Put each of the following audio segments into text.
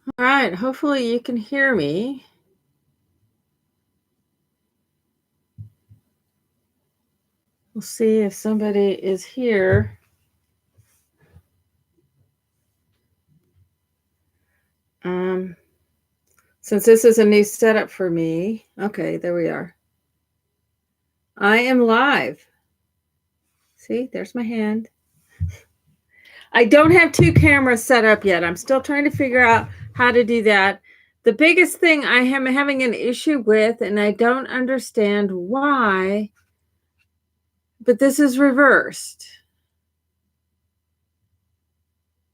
All right, hopefully you can hear me. We'll see if somebody is here. Um, since this is a new setup for me. Okay, there we are. I am live. See, there's my hand. I don't have two cameras set up yet. I'm still trying to figure out how to do that. The biggest thing I am having an issue with, and I don't understand why, but this is reversed.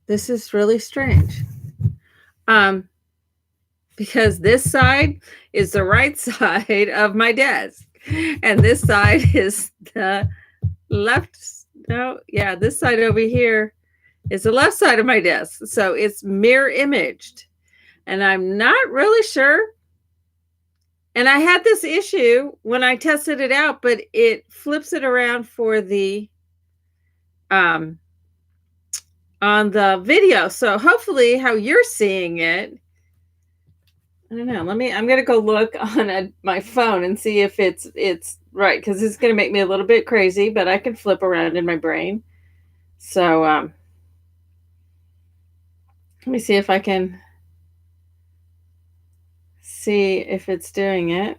This is really strange. Because this side is the right side of my desk, and this side is the left. No, yeah, this side over here is the left side of my desk. So it's mirror imaged, and I'm not really sure. And I had this issue when I tested it out, but it flips it around for the um on the video. So hopefully how you're seeing it, I don't know. I'm gonna go look on my phone and see if it's right, because it's gonna make me a little bit crazy, but I can flip around in my brain. So let me see if I can see if it's doing it.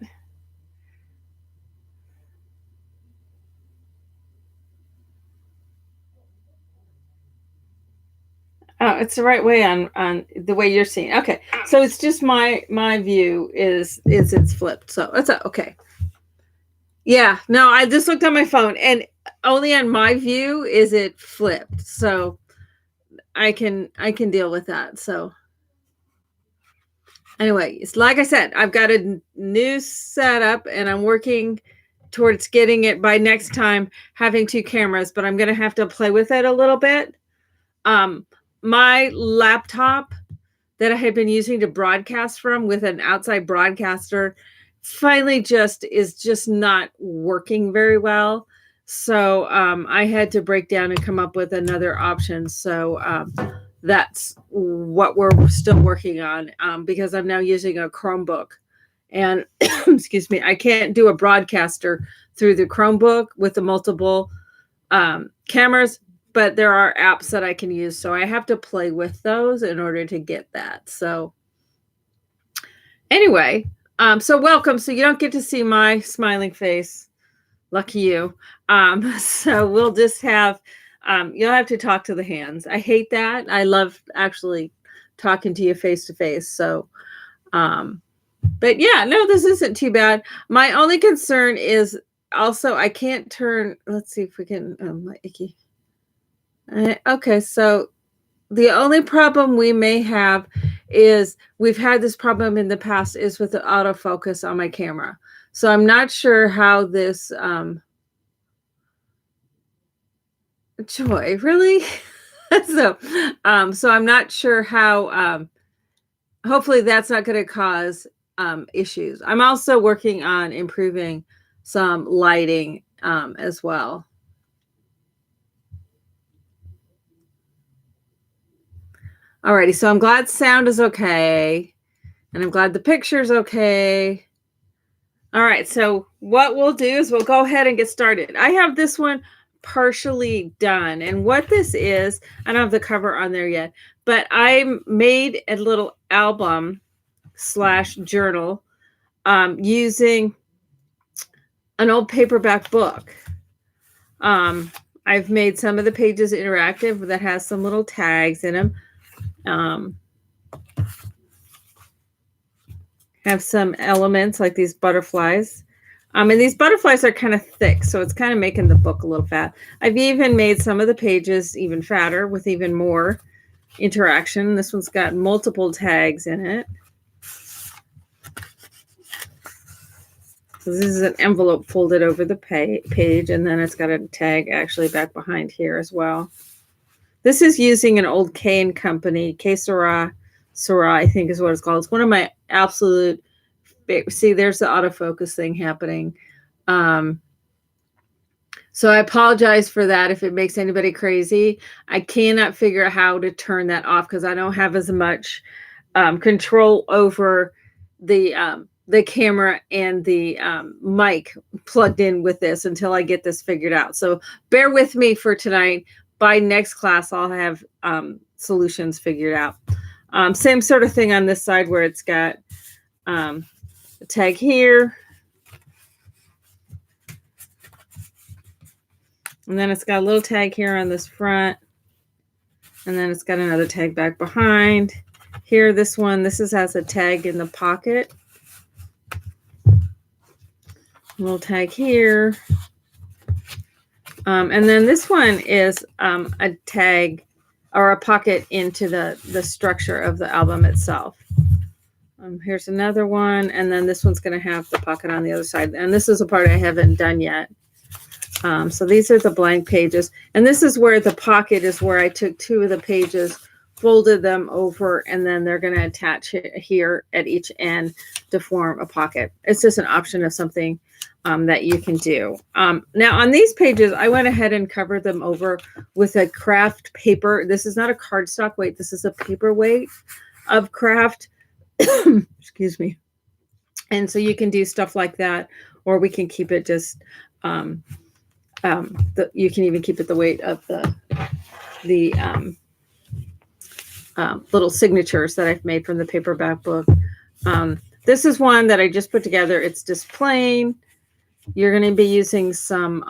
Oh, it's the right way on the way you're seeing. Okay, so it's just my view is it's flipped. So that's okay. Yeah, no, I just looked on my phone, and only on my view is it flipped. So I can deal with that. So anyway, it's like I said, I've got a new setup, and I'm working towards getting it by next time having two cameras, but I'm going to have to play with it a little bit. My laptop that I had been using to broadcast from with an outside broadcaster finally is just not working very well. So I had to break down and come up with another option. So that's what we're still working on, because I'm now using a Chromebook. And excuse me, I can't do a broadcaster through the Chromebook with the multiple cameras, but there are apps that I can use. So I have to play with those in order to get that. So anyway, so welcome. So you don't get to see my smiling face. Lucky you. So we'll just have, you'll have to talk to the hands. I hate that. I love actually talking to you face to face. So, but yeah, no, this isn't too bad. My only concern is also I can't turn, let's see if we can, my icky. Okay, so the only problem we may have is we've had this problem in the past is with the autofocus on my camera. So I'm not sure how this Joy, really? so so I'm not sure how hopefully that's not going to cause issues. I'm also working on improving some lighting as well. Alrighty, so I'm glad sound is okay, and I'm glad the picture's okay. All right, so what we'll do is we'll go ahead and get started. I have this one partially done, and what this is, I don't have the cover on there yet, but I made a little album slash journal using an old paperback book. I've made some of the pages interactive that has some little tags in them. Have some elements like these butterflies. And these butterflies are kind of thick, so it's kind of making the book a little fat. I've even made some of the pages even fatter with even more interaction. This one's got multiple tags in it. So this is an envelope folded over the page, and then it's got a tag actually back behind here as well. This is using an old K & Company, Syrah, I think is what it's called. It's one of my absolute favorite. See, there's the autofocus thing happening. So I apologize for that if it makes anybody crazy. I cannot figure out how to turn that off because I don't have as much control over the camera and the mic plugged in with this until I get this figured out. So bear with me for tonight. By next class, I'll have solutions figured out. Same sort of thing on this side where it's got a tag here. And then it's got a little tag here on this front. And then it's got another tag back behind. Here, this has a tag in the pocket. A little tag here. And then this one is a tag or a pocket into the structure of the album itself. Here's another one. And then this one's going to have the pocket on the other side. And this is a part I haven't done yet. So these are the blank pages. And this is where the pocket is where I took 2 of the pages, folded them over, and then they're going to attach it here at each end to form a pocket. It's just an option of something that you can do. Now on these pages, I went ahead and covered them over with a craft paper. This is not a cardstock weight. This is a paper weight of craft. Excuse me. And so you can do stuff like that, or we can keep it just, you can even keep it the weight of the little signatures that I've made from the paperback book. This is one that I just put together. It's just plain. You're going to be using some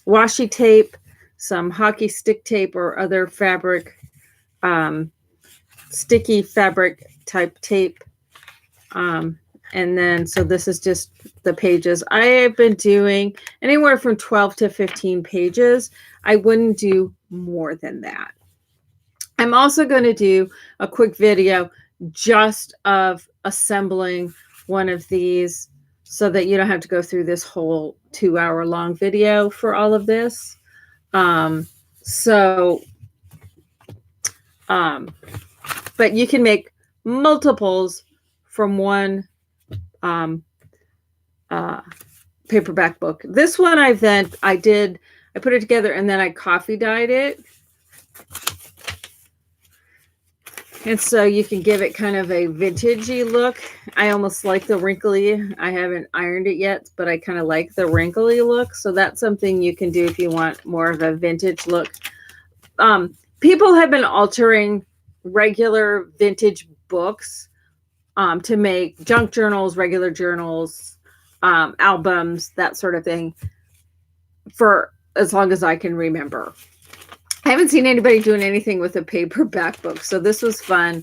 washi tape, some hockey stick tape, or other fabric, sticky fabric type tape. And then, so this is just the pages. I have been doing anywhere from 12 to 15 pages. I wouldn't do more than that. I'm also going to do a quick video just of assembling one of these so that you don't have to go through this whole 2-hour long video for all of this. But you can make multiples from one paperback book. This one I put it together and then I coffee dyed it. And so you can give it kind of a vintagey look. I almost like the wrinkly. I haven't ironed it yet, but I kind of like the wrinkly look. So that's something you can do if you want more of a vintage look. People have been altering regular vintage books to make junk journals, regular journals, albums, that sort of thing, for as long as I can remember. I haven't seen anybody doing anything with a paperback book, so this was fun,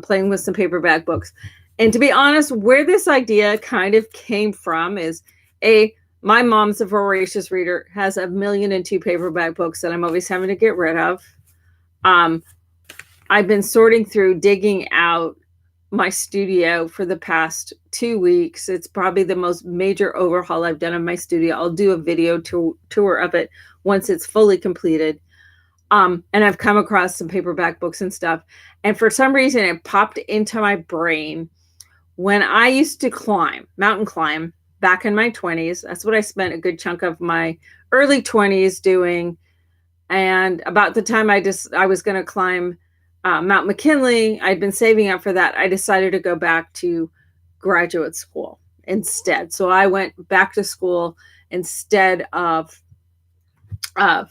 playing with some paperback books. And to be honest, where this idea kind of came from is, my mom's a voracious reader, has 1,000,002 paperback books that I'm always having to get rid of. I've been sorting through, digging out my studio for the past 2 weeks. It's probably the most major overhaul I've done of my studio. I'll do a video tour of it once it's fully completed. And I've come across some paperback books and stuff. And for some reason, it popped into my brain when I used to mountain climb back in my 20s. That's what I spent a good chunk of my early 20s doing. And about the time I was going to climb Mount McKinley, I'd been saving up for that. I decided to go back to graduate school instead. So I went back to school instead of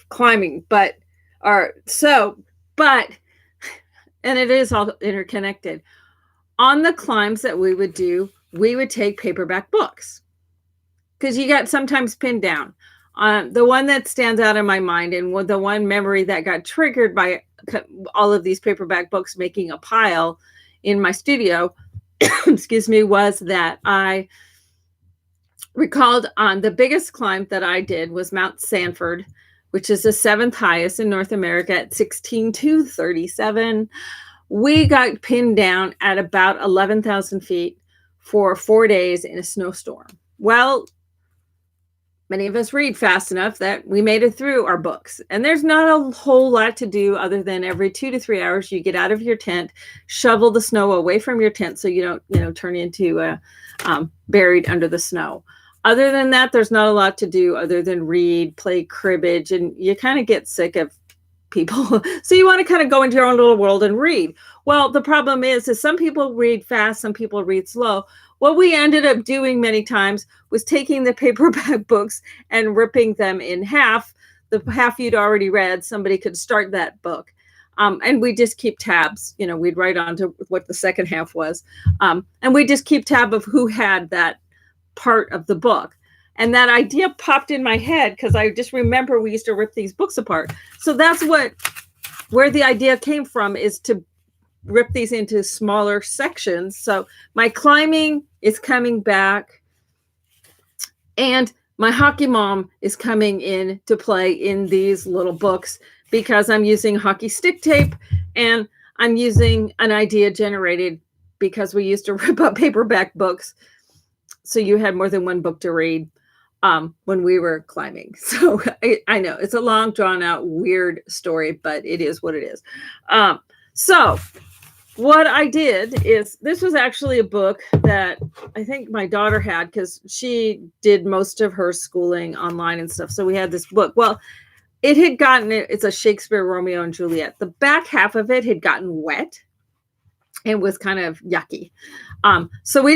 climbing. And it is all interconnected. On the climbs that we would do, we would take paperback books because you got sometimes pinned down. The one that stands out in my mind, and the one memory that got triggered by all of these paperback books making a pile in my studio, excuse me, was that I recalled on the biggest climb that I did was Mount Sanford, which is the 7th highest in North America at 16,237. We got pinned down at about 11,000 feet for 4 days in a snowstorm. Well, many of us read fast enough that we made it through our books. And there's not a whole lot to do other than every 2 to 3 hours, you get out of your tent, shovel the snow away from your tent so you don't, turn into buried under the snow. Other than that, there's not a lot to do other than read, play cribbage, and you kind of get sick of people. So you want to kind of go into your own little world and read. Well, the problem is some people read fast, some people read slow. What we ended up doing many times was taking the paperback books and ripping them in half. The half you'd already read, somebody could start that book. And we just keep tabs, we'd write on to what the second half was. And we just keep tab of who had that part of the book. And that idea popped in my head because I just remember we used to rip these books apart. So that's where the idea came from, is to rip these into smaller sections. So my climbing is coming back, and my hockey mom is coming in to play in these little books because I'm using hockey stick tape, and I'm using an idea generated because we used to rip up paperback books. So you had more than one book to read when we were climbing. So I know it's a long, drawn out, weird story, but it is what it is. So what I did is, this was actually a book that I think my daughter had because she did most of her schooling online and stuff. So we had this book. Well, it had gotten, it's a Shakespeare Romeo and Juliet. The back half of it had gotten wet and was kind of yucky. So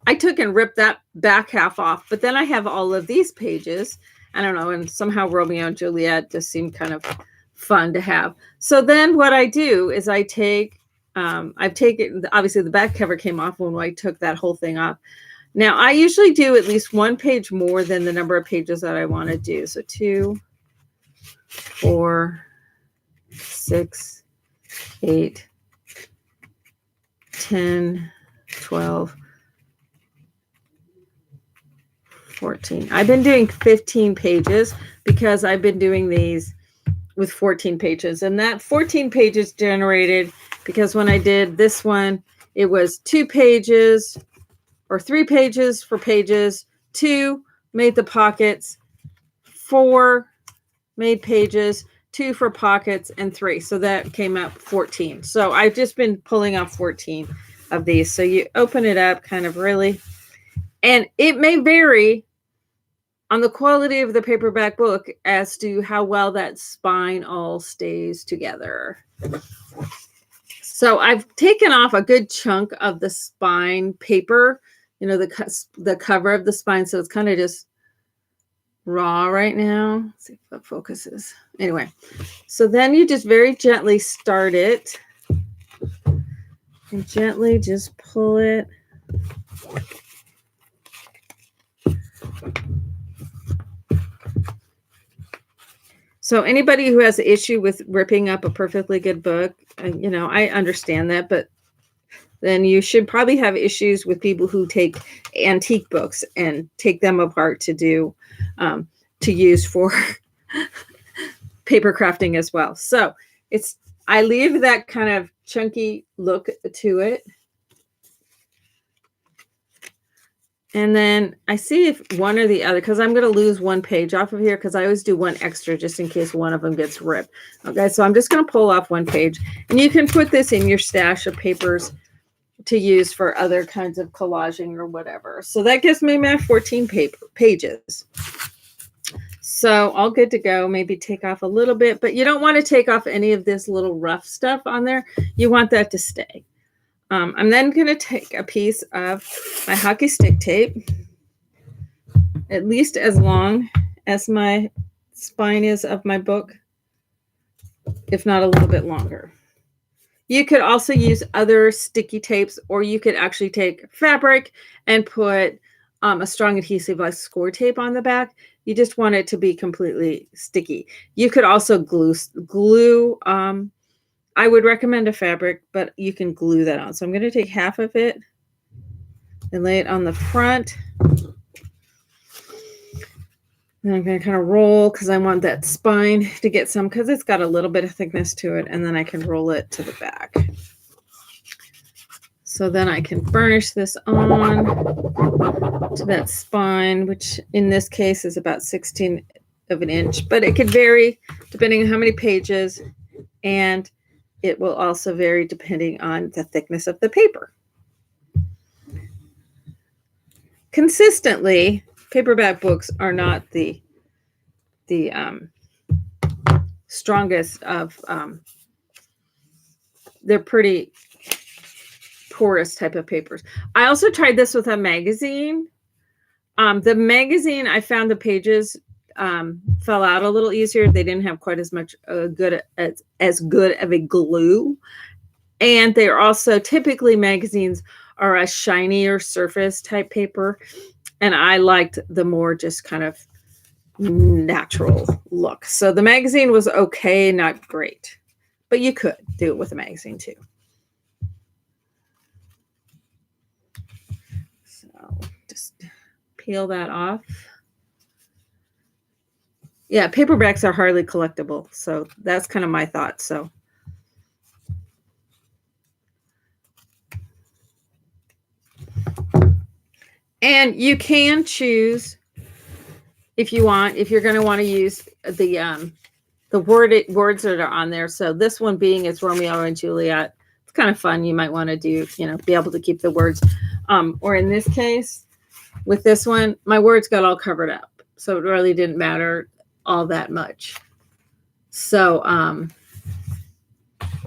I took and ripped that back half off, but then I have all of these pages. I don't know, and somehow Romeo and Juliet just seemed kind of fun to have. So then what I do is I've taken, obviously the back cover came off when I took that whole thing off. Now I usually do at least one page more than the number of pages that I want to do. So 2, 4, 6, 8, 10, 12, 14. I've been doing 15 pages because I've been doing these with 14 pages, and that 14 pages generated because when I did this one, it was 2 pages or 3 pages for pages, 2 made the pockets, 4 made pages, 2 for pockets, and 3. So that came out 14. So I've just been pulling off 14 of these. So you open it up kind of really, and it may vary on the quality of the paperback book as to how well that spine all stays together. So I've taken off a good chunk of the spine paper, the cover of the spine. So it's kind of just raw right now. Let's see if that focuses. Anyway, so then you just very gently start it and gently just pull it. So anybody who has an issue with ripping up a perfectly good book, I understand that, but then you should probably have issues with people who take antique books and take them apart to use for paper crafting as well. So I leave that kind of chunky look to it. And then I see if one or the other, because I'm going to lose one page off of here because I always do one extra just in case one of them gets ripped. Okay, so I'm just going to pull off one page. And you can put this in your stash of papers to use for other kinds of collaging or whatever. So that gives me my 14 pages. So all good to go. Maybe take off a little bit, but you don't want to take off any of this little rough stuff on there. You want that to stay. I'm then going to take a piece of my hockey stick tape, at least as long as my spine is of my book, if not a little bit longer. You could also use other sticky tapes, or you could actually take fabric and put a strong adhesive like score tape on the back. You just want it to be completely sticky. You could also glue. I would recommend a fabric, but you can glue that on. So I'm going to take half of it and lay it on the front. And I'm going to kind of roll because I want that spine to get some, because it's got a little bit of thickness to it. And then I can roll it to the back. So then I can burnish this on to that spine, which in this case is about 16 of an inch, but it could vary depending on how many pages, and it will also vary depending on the thickness of the paper. Consistently, paperback books are not the strongest of, they're pretty porous type of papers. I also tried this with a magazine. The magazine, I found the pages fell out a little easier. They didn't have quite as much good of a glue. And they're also, typically magazines are a shinier surface type paper. And I liked the more just kind of natural look. So the magazine was okay, not great. But you could do it with a magazine too. So just peel that off. Yeah, paperbacks are hardly collectible. So that's kind of my thought. So and you can choose if you want, if you're going to want to use the words that are on there. So this one being it's Romeo and Juliet. It's kind of fun. You might want to do, be able to keep the words. Or in this case, with this one, my words got all covered up. So it really didn't matter all that much. So,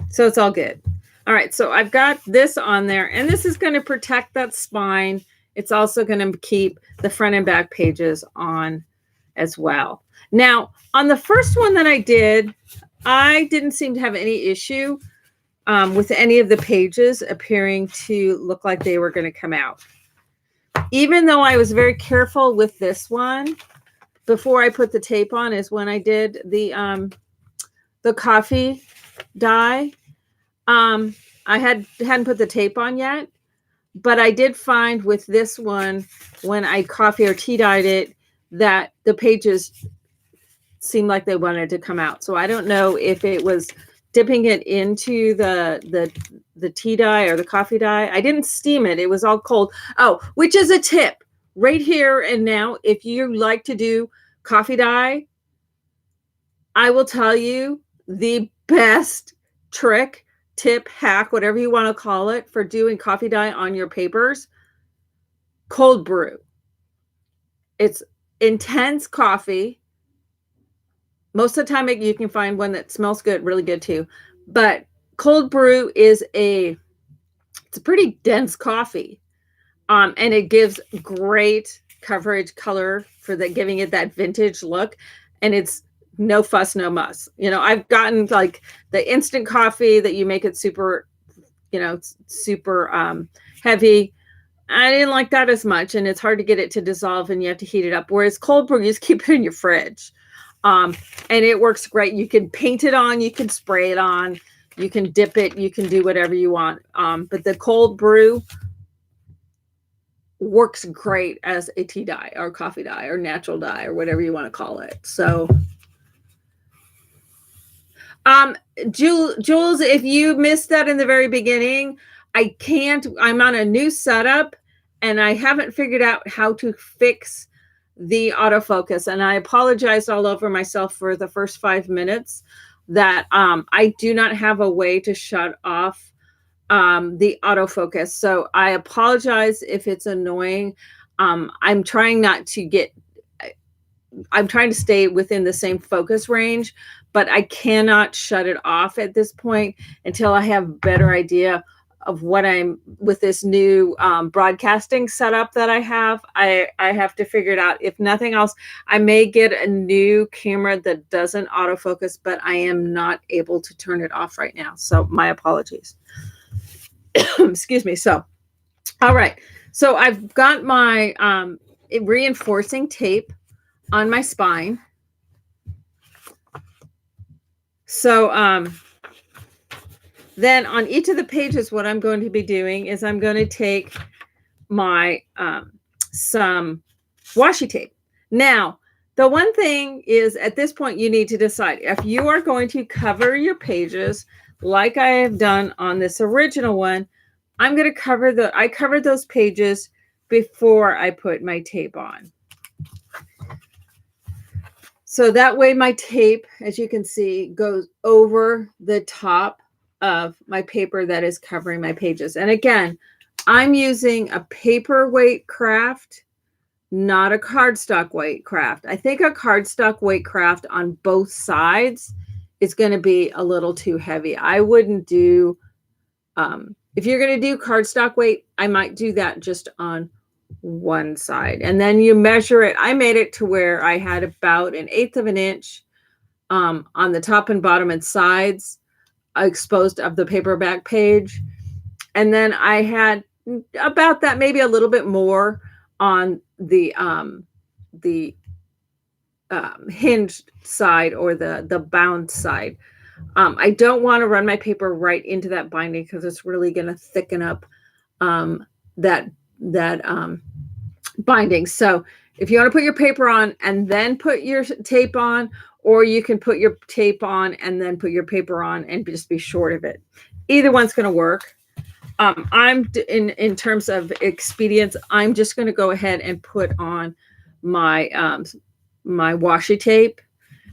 so it's all good. All right. So I've got this on there, and this is going to protect that spine. It's also going to keep the front and back pages on as well. Now, on the first one that I did, I didn't seem to have any issue with any of the pages appearing to look like they were going to come out. Even though I was very careful with this one, before I put the tape on is when I did the coffee dye. I hadn't put the tape on yet, but I did find with this one, when I coffee or tea dyed it, that the pages seemed like they wanted to come out. So I don't know if it was dipping it into the tea dye or the coffee dye. I didn't steam it. It was all cold. Oh, which is a tip right here and now. If you like to do coffee dye, I will tell you the best trick, tip, hack, whatever you want to call it, for doing coffee dye on your papers: cold brew. It's intense coffee. Most of the time you can find one that smells good, really good too. But cold brew is it's a pretty dense coffee. And it gives great coverage color for giving it that vintage look. And it's no fuss, no muss. I've gotten like the instant coffee that you make it super, super heavy. I didn't like that as much. And it's hard to get it to dissolve and you have to heat it up. Whereas cold brew, you just keep it in your fridge. And it works great. You can paint it on, you can spray it on, you can dip it, you can do whatever you want. But the cold brew works great as a tea dye or coffee dye or natural dye or whatever you want to call it. So, Jules, if you missed that in the very beginning, I'm on a new setup and I haven't figured out how to fix the autofocus. And I apologized all over myself for the first 5 minutes that I do not have a way to shut off the autofocus. So I apologize if it's annoying. I'm trying to stay within the same focus range, but I cannot shut it off at this point until I have a better idea of what I'm with this new broadcasting setup that I have. I have to figure it out. If nothing else, I may get a new camera that doesn't autofocus, but I am not able to turn it off right now. So my apologies. Excuse me. So, all right. So I've got my reinforcing tape on my spine. So then on each of the pages, what I'm going to be doing is I'm going to take my some washi tape. Now, the one thing is at this point, you need to decide if you are going to cover your pages like I have done on this original one. I'm going to I covered those pages before I put my tape on. So that way my tape, as you can see, goes over the top of my paper that is covering my pages. And again, I'm using a paperweight craft, not a cardstock weight craft. I think a cardstock weight craft on both sides it's going to be a little too heavy. I wouldn't do, if you're going to do cardstock weight, I might do that just on one side. And then you measure it. I made it to where I had about 1/8 of an inch on the top and bottom and sides exposed of the paperback page. And then I had about that, maybe a little bit more on the hinged side or the bound side. I don't want to run my paper right into that binding because it's really going to thicken up that binding. So if you want to put your paper on and then put your tape on, or you can put your tape on and then put your paper on and just be short of it. Either one's going to work. I'm in terms of expedience, I'm just going to go ahead and put on my my washi tape,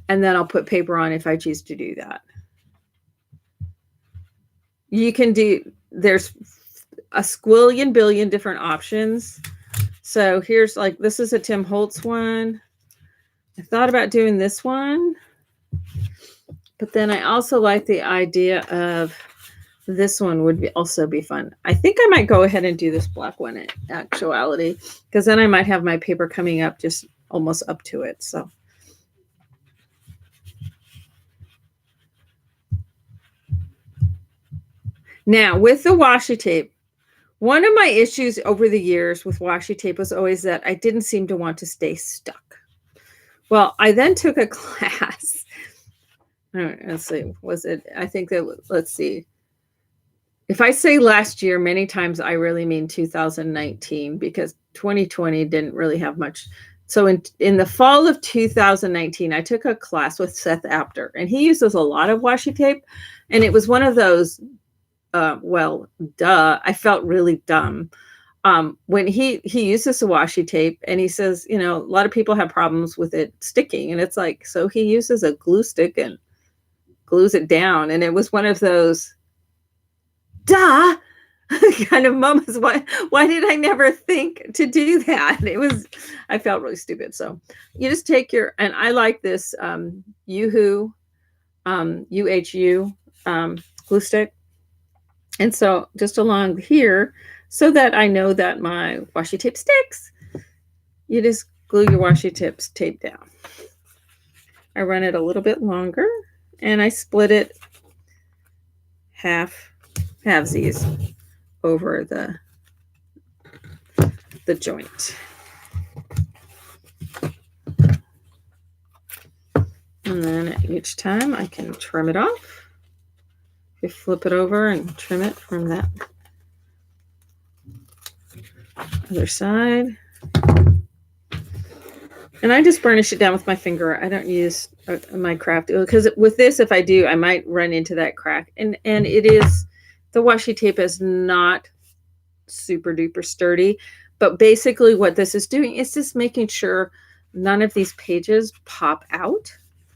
and then I'll put paper on if I choose to do that. You can do, there's a squillion billion different options. So here's like, this is a Tim Holtz one. I thought about doing this one, but then I also like the idea of this one would also be fun. I think I might go ahead and do this black one in actuality, because then I might have my paper coming up just almost up to it. So now with the washi tape, one of my issues over the years with washi tape was always that I didn't seem to want to stay stuck. Well, I then took a class. Let's see, was it? I think that, let's see. If I say last year, many times I really mean 2019, because 2020 didn't really have much. So in the fall of 2019, I took a class with Seth Apter, and he uses a lot of washi tape. And it was one of those, well, duh, I felt really dumb. When he uses a washi tape, and he says, you know, a lot of people have problems with it sticking. And it's like, so he uses a glue stick and glues it down. And it was one of those, duh, kind of moments. Why did I never think to do that? It was, I felt really stupid. So you just take your, and I like this UHU glue stick. And so just along here, so that I know that my washi tape sticks, you just glue your washi tape down. I run it a little bit longer, and I split it halvesies over the joint. And then each time I can trim it off. You flip it over and trim it from that other side. And I just burnish it down with my finger. I don't use my craft, because with this, if I do, I might run into that crack. And it is, the washi tape is not super duper sturdy, but basically what this is doing is just making sure none of these pages pop out.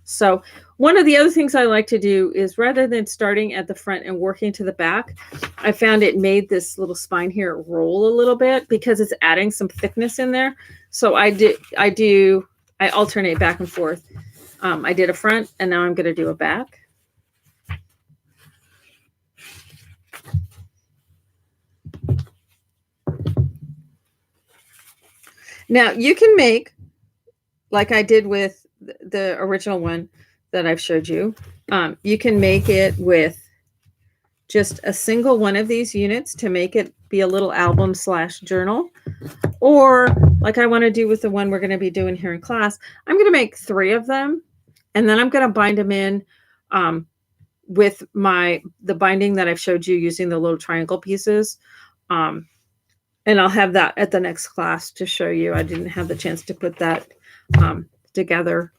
So one of the other things I like to do is, rather than starting at the front and working to the back, I found it made this little spine here roll a little bit, because it's adding some thickness in there. So I alternate back and forth. I did a front, and now I'm going to do a back. Now you can make, like I did with the original one that I've showed you, you can make it with just a single one of these units to make it be a little album / journal. Or like I want to do with the one we're going to be doing here in class, I'm going to make 3 of them, and then I'm going to bind them in with the binding that I've showed you using the little triangle pieces. And I'll have that at the next class to show you. I didn't have the chance to put that together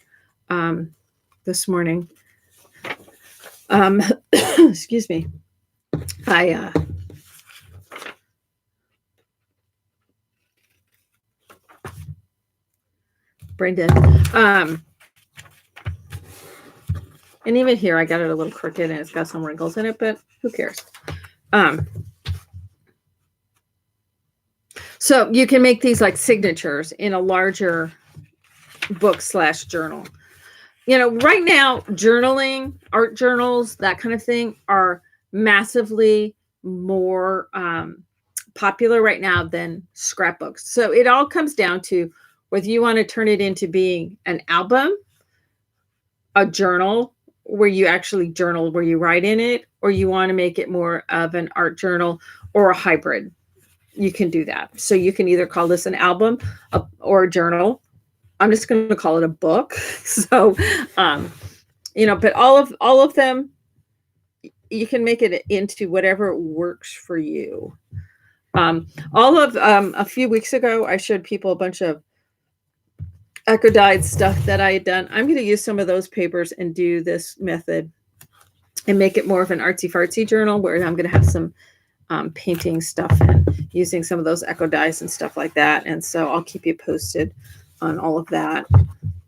this morning. Excuse me. Brain dead. And even here, I got it a little crooked, and it's got some wrinkles in it, but who cares? So you can make these like signatures in a larger book / journal. right now, journaling, art journals, that kind of thing are massively more popular right now than scrapbooks. So it all comes down to whether you want to turn it into being an album, a journal where you actually journal, where you write in it, or you want to make it more of an art journal or a hybrid. You can do that. So you can either call this an album or a journal. I'm just going to call it a book. So, but all of them, you can make it into whatever works for you. All of a few weeks ago, I showed people a bunch of eco dyed stuff that I had done. I'm going to use some of those papers and do this method and make it more of an artsy fartsy journal where I'm going to have some painting stuff and using some of those eco dyes and stuff like that. And so I'll keep you posted on all of that.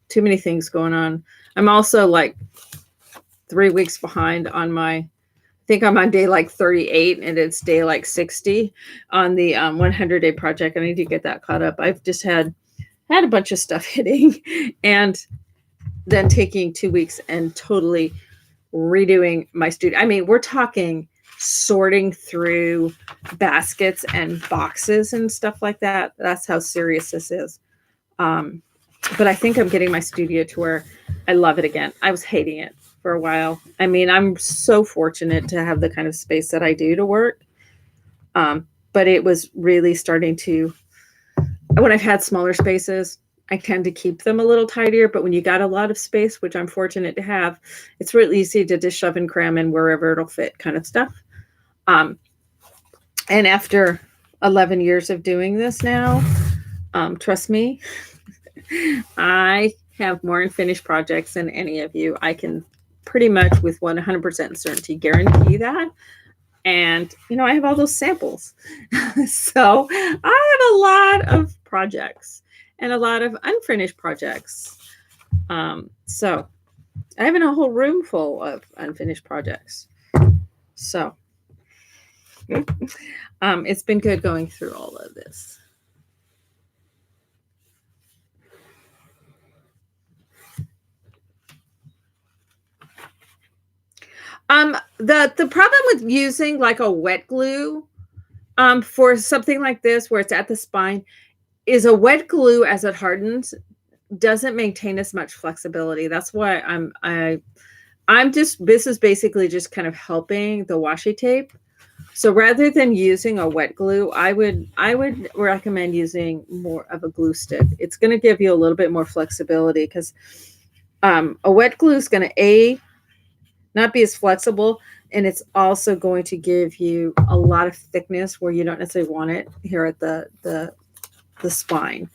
Too many things going on. I'm also like 3 weeks behind on I think I'm on day like 38 and it's day like 60 on the 100-day project. I need to get that caught up. I've just had a bunch of stuff hitting and then taking 2 weeks and totally redoing my studio. I mean, we're talking sorting through baskets and boxes and stuff like that. That's how serious this is. But I think I'm getting my studio to where I love it again. I was hating it for a while. I mean, I'm so fortunate to have the kind of space that I do to work. But it was really starting to, when I've had smaller spaces, I tend to keep them a little tidier. But when you got a lot of space, which I'm fortunate to have, it's really easy to just shove and cram in wherever it'll fit kind of stuff. And after 11 years of doing this now, trust me, I have more unfinished projects than any of you. I can pretty much with 100% certainty guarantee that. And, I have all those samples. So I have a lot of projects and a lot of unfinished projects. So I have a whole room full of unfinished projects. So it's been good going through all of this. The problem with using like a wet glue for something like this where it's at the spine is a wet glue as it hardens doesn't maintain as much flexibility. That's why this is basically just kind of helping the washi tape. So rather than using a wet glue, I would recommend using more of a glue stick. It's going to give you a little bit more flexibility because a wet glue is going to not be as flexible, and it's also going to give you a lot of thickness where you don't necessarily want it here at the spine.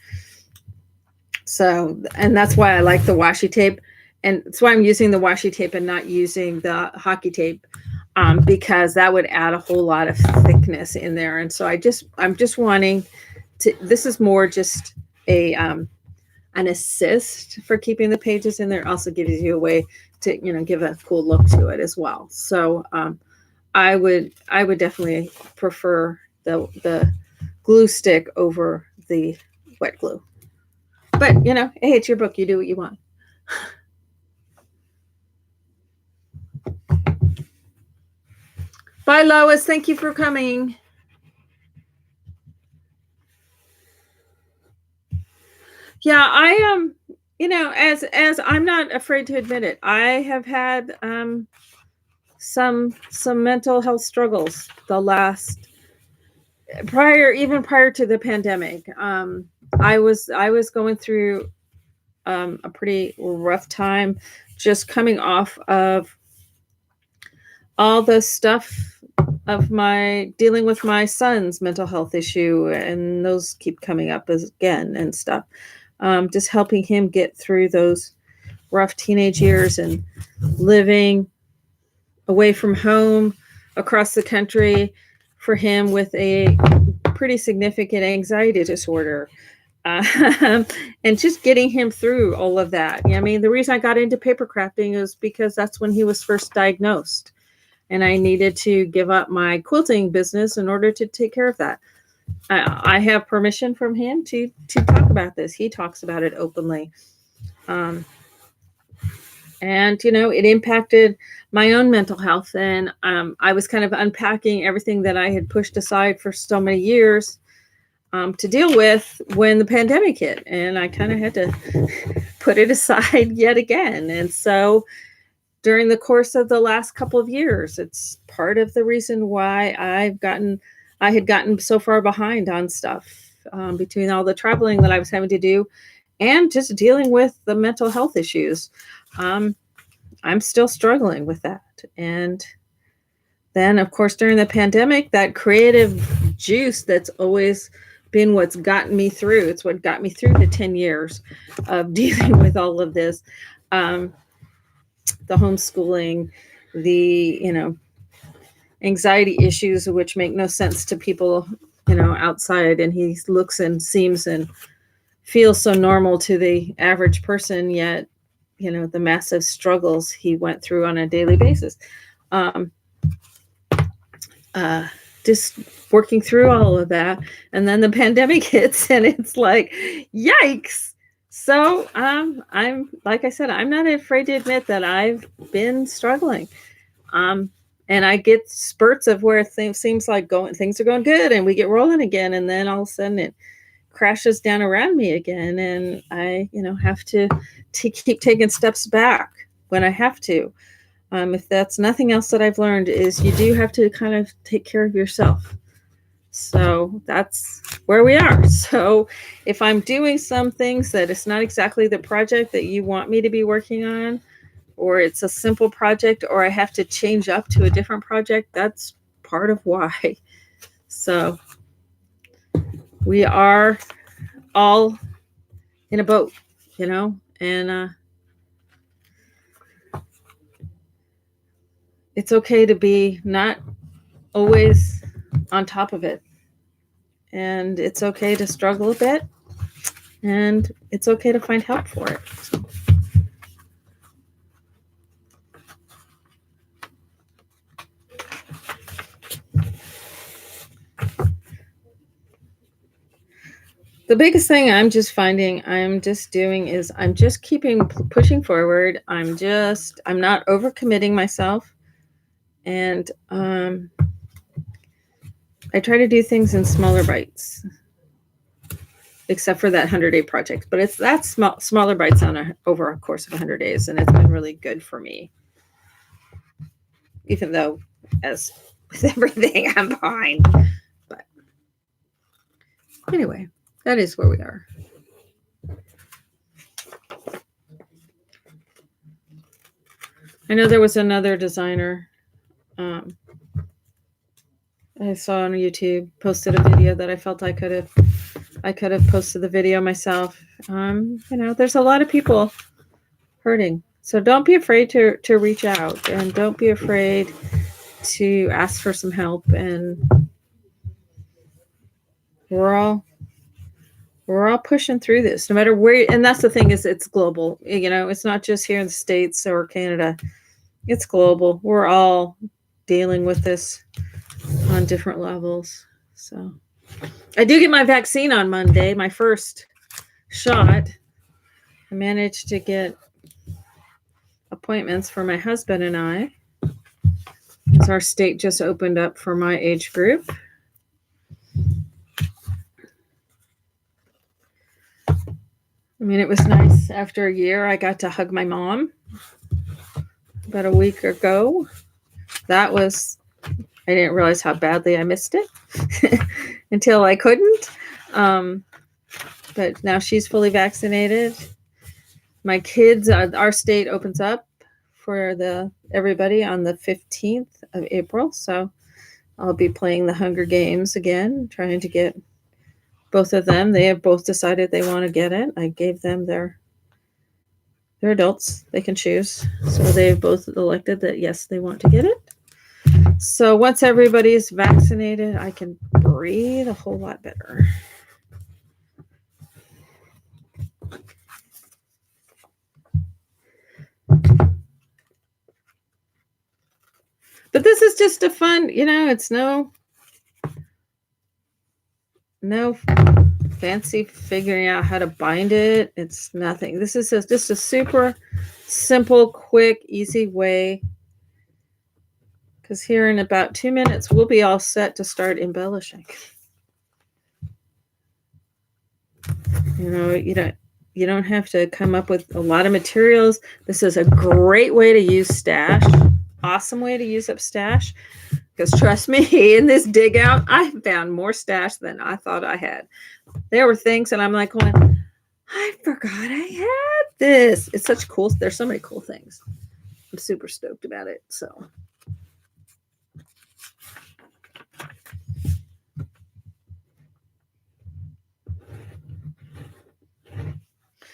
So, and that's why I like the washi tape, and that's why I'm using the washi tape and not using the hockey tape, because that would add a whole lot of thickness in there. And so I'm just wanting to. This is more just an assist for keeping the pages in there. Also gives you a way to give a cool look to it as well. So I would definitely prefer the glue stick over the wet glue. But hey, it's your book. You do what you want. Bye, Lois. Thank you for coming. Yeah, I am. As I'm not afraid to admit it, I have had some mental health struggles even prior to the pandemic. I was going through a pretty rough time, just coming off of all the stuff of my dealing with my son's mental health issue, and those keep coming up again and stuff. Just helping him get through those rough teenage years and living away from home across the country for him with a pretty significant anxiety disorder. And just getting him through all of that. I mean, the reason I got into paper crafting is because that's when he was first diagnosed. And I needed to give up my quilting business in order to take care of that. I have permission from him to talk about this. He talks about it openly. And, it impacted my own mental health. And I was kind of unpacking everything that I had pushed aside for so many years to deal with when the pandemic hit. And I kind of had to put it aside yet again. And so during the course of the last couple of years, it's part of the reason why I had gotten so far behind on stuff, between all the traveling that I was having to do and just dealing with the mental health issues. Um, I'm still struggling with that. And then, of course, during the pandemic, that creative juice that's always been what's gotten me through. It's what got me through the 10 years of dealing with all of this. Um, the homeschooling, the, anxiety issues, which make no sense to people, outside. And he looks and seems and feels so normal to the average person, yet, the massive struggles he went through on a daily basis. Um, just working through all of that. And then the pandemic hits and it's like, yikes. So I'm, like I said, I'm not afraid to admit that I've been struggling. And I get spurts of where things seems like things are going good and we get rolling again. And then all of a sudden it crashes down around me again. And I, have to keep taking steps back when I have to. If that's nothing else that I've learned, is you do have to kind of take care of yourself. So that's where we are. So if I'm doing some things that it's not exactly the project that you want me to be working on, or it's a simple project, or I have to change up to a different project, that's part of why. So we are all in a boat, and it's okay to be not always on top of it. And it's okay to struggle a bit. And it's okay to find help for it. So. The biggest thing I'm just finding I'm just doing is I'm just keeping pushing forward. I'm not overcommitting myself. And I try to do things in smaller bites, except for that 100-day project. But it's that smaller bites over a course of 100 days. And it's been really good for me. Even though, as with everything, I'm behind. But anyway, that is where we are. I know there was another designer I saw on YouTube posted a video that I felt I could have posted the video myself. There's a lot of people hurting, so don't be afraid to reach out, and don't be afraid to ask for some help. And we're all pushing through this, no matter where. And that's the thing, is it's global. It's not just here in the States or Canada. It's global. We're all dealing with this on different levels. So I do get my vaccine on Monday, my first shot. I managed to get appointments for my husband and I, as our state just opened up for my age group. I mean, it was nice. After a year, I got to hug my mom about a week ago. I didn't realize how badly I missed it until I couldn't. But now she's fully vaccinated. My kids, our state opens up for everybody on the 15th of April. So I'll be playing the Hunger Games again, trying to get both of them. They have both decided they want to get it. I gave them they're adults. They can choose. So they've both elected that, yes, they want to get it. So once everybody's vaccinated, I can breathe a whole lot better. But this is just a fun, it's no fancy figuring out how to bind it. It's nothing. This is just a super simple, quick, easy way. Because here in about 2 minutes, we'll be all set to start embellishing. You don't have to come up with a lot of materials. This is a great way to use stash. Awesome way to use up stash. Because trust me, in this dig out, I found more stash than I thought I had. There were things, and I'm like going, I forgot I had this. It's such cool. There's so many cool things. I'm super stoked about it. So.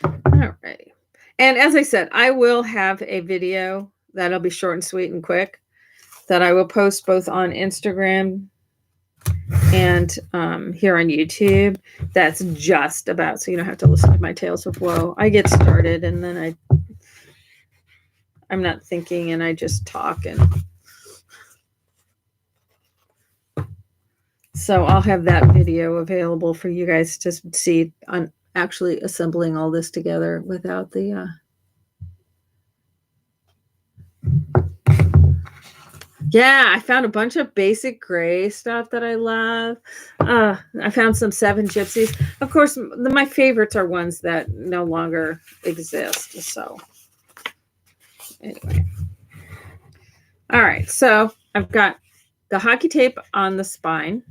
All right. And as I said, I will have a video that'll be short and sweet and quick that I will post both on Instagram and here on YouTube. That's just about, so you don't have to listen to my tales of woe. I get started and then I'm not thinking and I just talk. And so I'll have that video available for you guys to see on actually assembling all this together without the yeah, I found a bunch of basic gray stuff that I love. I found some 7 gypsies. Of course, my favorites are ones that no longer exist. So anyway. All right, so I've got the hockey tape on the spine.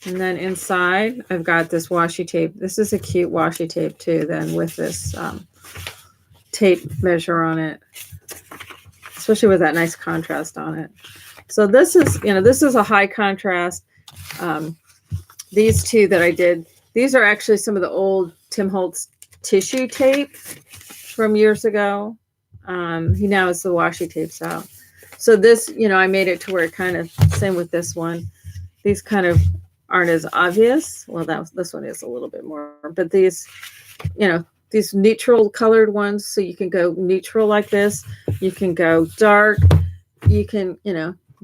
And then inside, I've got this washi tape. This is a cute washi tape too, then with this tape measure on it. Especially with that nice contrast on it. So this is, this is a high contrast. These two that I did, these are actually some of the old Tim Holtz tissue tape from years ago. He now has the washi tapes out. So this, I made it to where it kind of, same with this one. These kind of aren't as obvious. Well, this one is a little bit more, but these, these neutral colored ones, so you can go neutral like this. You can go dark. You can,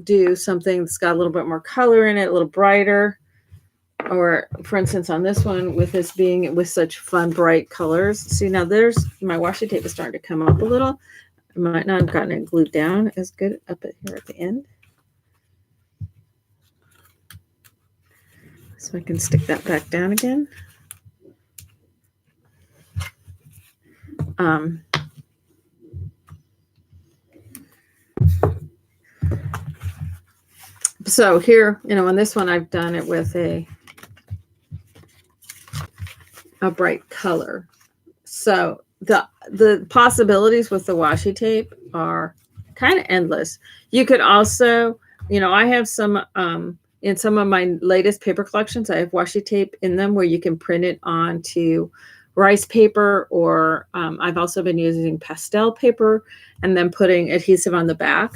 do something that's got a little bit more color in it, a little brighter. Or, for instance, on this one, with this being with such fun, bright colors. See, now there's my washi tape is starting to come up a little. I might not have gotten it glued down as good up here at the end. So I can stick that back down again. So here, on this one, I've done it with a bright color. So the possibilities with the washi tape are kind of endless. You could also, I have some, in some of my latest paper collections, I have washi tape in them where you can print it onto rice paper, or I've also been using pastel paper and then putting adhesive on the back,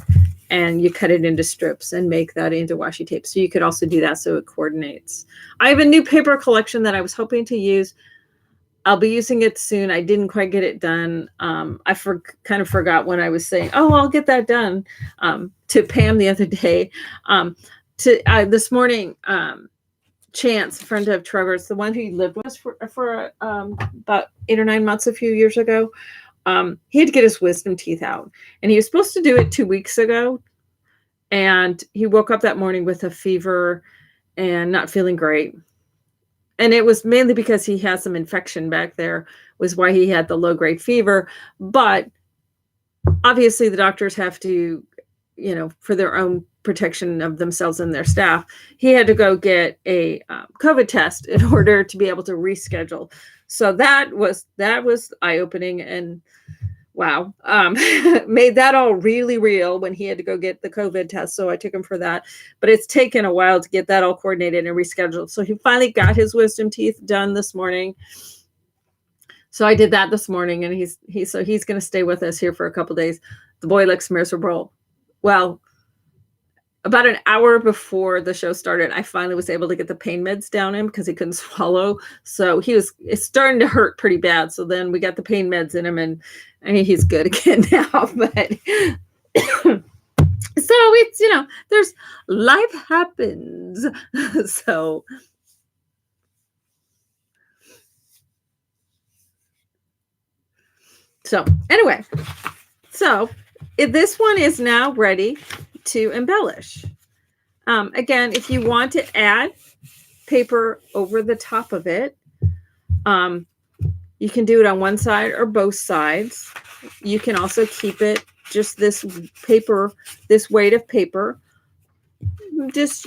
and you cut it into strips and make that into washi tape. So you could also do that so it coordinates. I have a new paper collection that I was hoping to use. I'll be using it soon. I didn't quite get it done. I kind of forgot when I was saying, oh, I'll get that done, to Pam the other day. This morning, Chance, a friend of Trevor's, the one who lived with us for about 8 or 9 months a few years ago, he had to get his wisdom teeth out. And he was supposed to do it 2 weeks ago. And he woke up that morning with a fever and not feeling great. And it was mainly because he had some infection back there, was why he had the low-grade fever. But obviously the doctors have to, for their own protection of themselves and their staff, he had to go get a COVID test in order to be able to reschedule. So that was eye-opening, and wow, made that all really real when he had to go get the COVID test. So I took him for that, but it's taken a while to get that all coordinated and rescheduled. So he finally got his wisdom teeth done this morning. So I did that this morning, and he's going to stay with us here for a couple days. The boy looks miserable. Well, about an hour before the show started, I finally was able to get the pain meds down him because he couldn't swallow. So it's starting to hurt pretty bad. So then we got the pain meds in him, and he's good again now. But so it's, there's life happens. So So anyway, so this one is now ready to embellish. Again, if you want to add paper over the top of it, you can do it on one side or both sides. You can also keep it just this paper, this weight of paper. Just,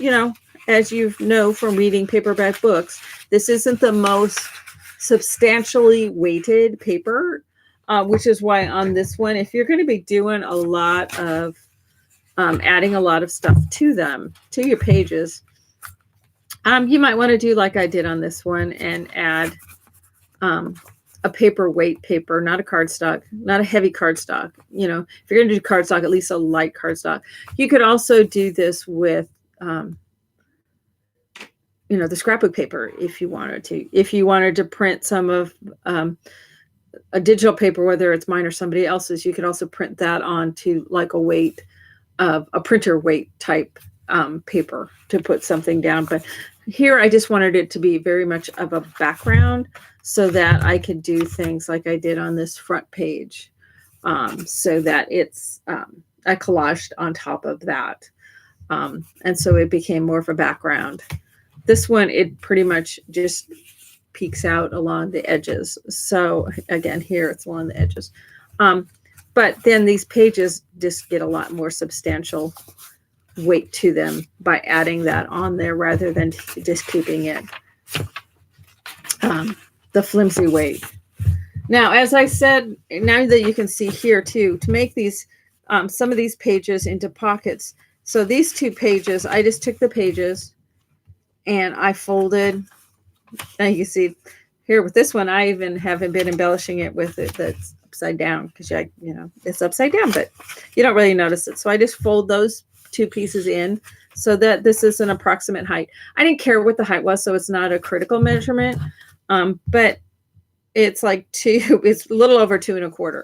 as you know from reading paperback books, this isn't the most substantially weighted paper, which is why on this one, if you're going to be doing a lot of adding a lot of stuff to them, to your pages, you might want to do like I did on this one and add a paperweight paper, not a cardstock, not a heavy cardstock. If you're going to do cardstock, at least a light cardstock. You could also do this with, the scrapbook paper if you wanted to. If you wanted to print some of a digital paper, whether it's mine or somebody else's, you could also print that onto like a weight of a printer weight type paper to put something down. But here I just wanted it to be very much of a background so that I could do things like I did on this front page, so that it's I collaged on top of that. And so it became more of a background. This one, it pretty much just peeks out along the edges. So again, here it's along the edges. But then these pages just get a lot more substantial weight to them by adding that on there rather than just keeping it the flimsy weight. Now, as I said, now that you can see here too, to make these some of these pages into pockets. So these two pages, I just took the pages and I folded. Now you can see here with this one, I even haven't been embellishing it with it that's upside down because it's upside down, but you don't really notice it. So I just fold those two pieces in so that this is an approximate height. I didn't care what the height was, so it's not a critical measurement, but it's like it's a little over 2 1/4.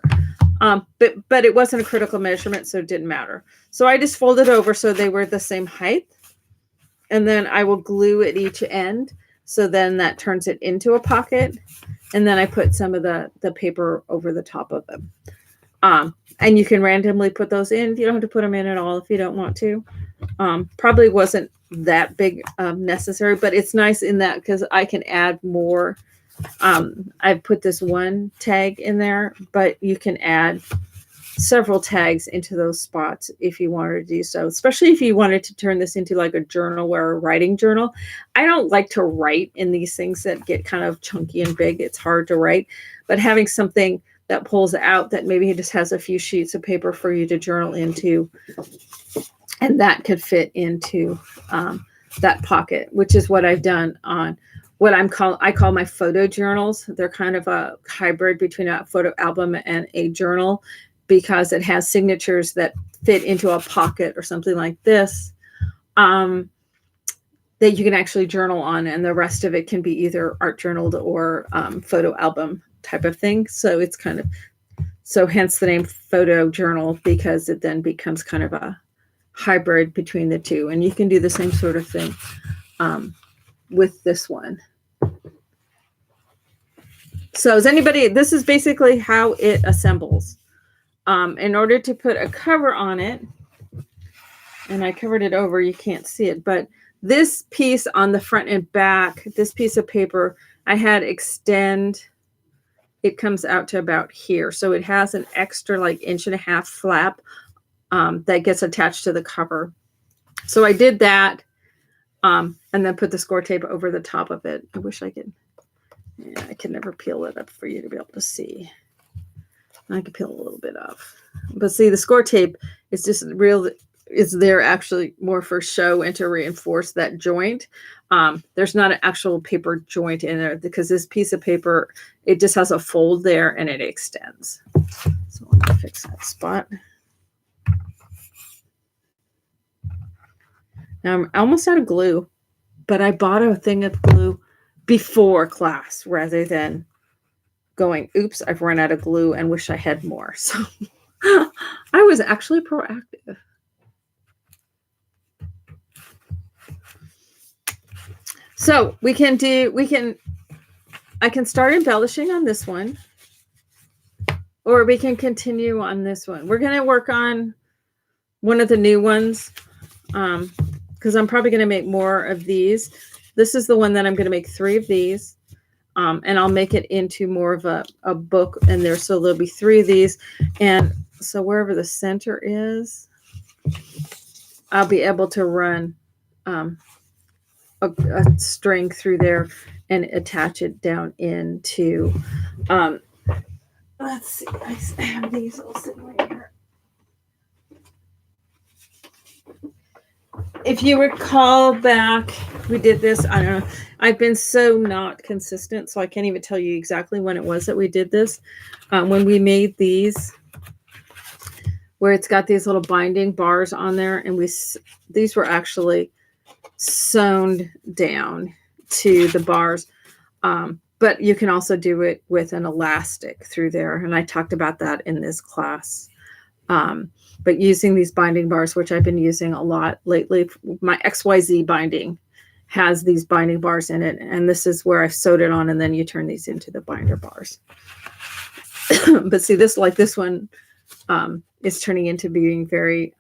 But it wasn't a critical measurement, so it didn't matter. So I just folded over so they were the same height, and then I will glue at each end. So then that turns it into a pocket. And then I put some of the paper over the top of them. And you can randomly put those in. You don't have to put them in at all if you don't want to. Probably wasn't that big necessary, but it's nice in that because I can add more. I've put this one tag in there, but you can add several tags into those spots if you wanted to do so, especially if you wanted to turn this into like a journal or a writing journal. I don't like to write in these things that get kind of chunky and big. It's hard to write, but having something that pulls out that maybe just has a few sheets of paper for you to journal into, and that could fit into that pocket, which is what I've done on what I call my photo journals. They're kind of a hybrid between a photo album and a journal, because it has signatures that fit into a pocket or something like this, that you can actually journal on, and the rest of it can be either art journaled or photo album type of thing. So it's kind of, so hence the name photo journal, because it then becomes kind of a hybrid between the two. And you can do the same sort of thing with this one. So this is basically how it assembles. In order to put a cover on it, and I covered it over, you can't see it, but this piece on the front and back, this piece of paper, I had extend, it comes out to about here. So it has an extra like 1.5 inch flap that gets attached to the cover. So I did that and then put the score tape over the top of it. I wish I could, I can never peel it up for you to be able to see. I could peel a little bit off, but see, the score tape is just is there actually more for show and to reinforce that joint. There's not an actual paper joint in there because this piece of paper, it just has a fold there and it extends. So let me fix that spot. Now I'm almost out of glue, but I bought a thing of glue before class rather than going, oops, I've run out of glue and wish I had more. So I was actually proactive. So I can start embellishing on this one. or we can continue on this one. We're going to work on one of the new ones, because I'm probably going to make more of these. This is the one that I'm going to make 3 of these, and I'll make it into more of a book in there. So there'll be 3 of these. And so wherever the center is, I'll be able to run a string through there and attach it down into, let's see, I have these all sitting right here. If you recall back, we did this, I don't know, I've been so not consistent, so I can't even tell you exactly when it was that we did this. When we made these, where it's got these little binding bars on there, and these were actually sewn down to the bars. But you can also do it with an elastic through there. And I talked about that in this class. But using these binding bars, which I've been using a lot lately, my XYZ binding has these binding bars in it. And this is where I've sewed it on. And then you turn these into the binder bars. But see, this one is turning into being very,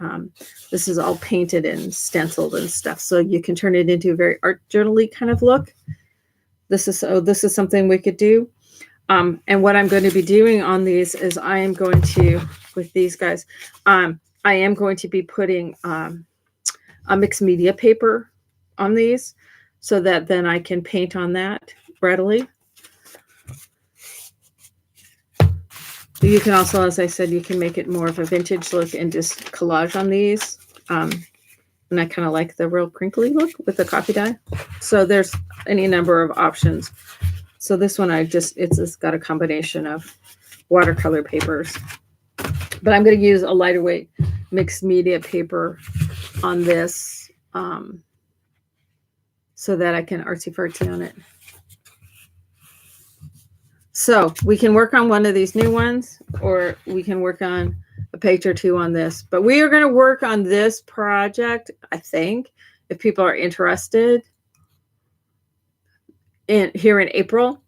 this is all painted and stenciled and stuff. So you can turn it into a very art journal-y kind of look. This is something we could do. And what I'm going to be doing on these is I am going to, with these guys, I am going to be putting a mixed media paper on these so that then I can paint on that readily. You can also, as I said, you can make it more of a vintage look and just collage on these. And I kind of like the real crinkly look with the coffee dye. So there's any number of options. So this one, it's just got a combination of watercolor papers. But I'm going to use a lighter weight mixed media paper on this so that I can artsy-fartsy on it. So we can work on one of these new ones, or we can work on a page or 2 on this. But we are going to work on this project, I think, if people are interested, here in April.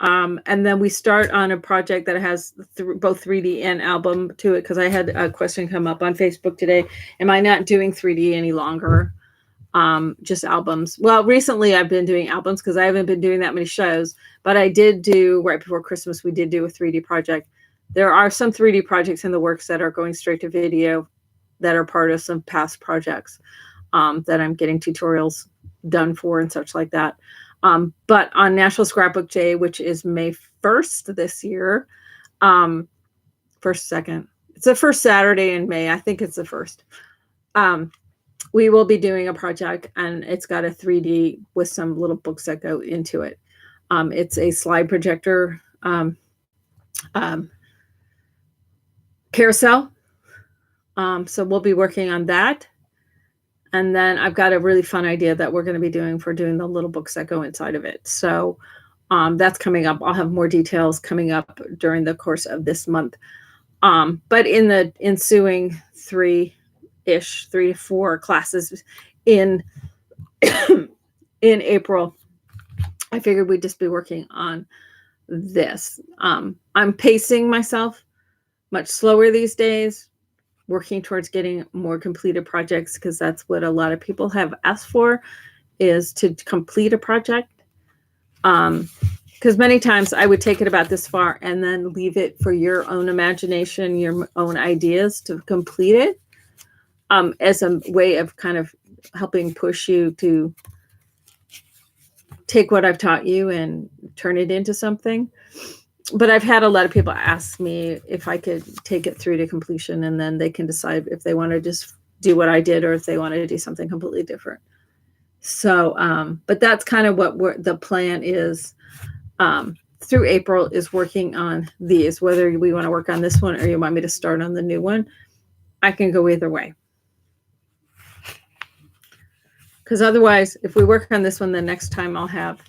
And then we start on a project that has both 3D and album to it, because I had a question come up on Facebook today. Am I not doing 3D any longer? Just albums. Well, recently I've been doing albums because I haven't been doing that many shows, but I did do, right before Christmas, we did do a 3D project. There are some 3D projects in the works that are going straight to video that are part of some past projects that I'm getting tutorials done for and such like that. But on National Scrapbook Day, which is May 1st this year, second, it's the first Saturday in May. I think it's the first. We will be doing a project, and it's got a 3D with some little books that go into it. It's a slide projector carousel. So we'll be working on that. And then I've got a really fun idea that we're going to be doing for doing the little books that go inside of it. So that's coming up. I'll have more details coming up during the course of this month. But in the ensuing 3 to 4 classes in April, I figured we'd just be working on this. I'm pacing myself much slower these days, working towards getting more completed projects, because that's what a lot of people have asked for, is to complete a project. Because many times I would take it about this far and then leave it for your own imagination, your own ideas to complete it, as a way of kind of helping push you to take what I've taught you and turn it into something. But I've had a lot of people ask me if I could take it through to completion, and then they can decide if they want to just do what I did or if they want to do something completely different. So, but that's kind of what the plan is through April, is working on these. Whether we want to work on this one or you want me to start on the new one, I can go either way. Because otherwise, if we work on this one, the next time I'll have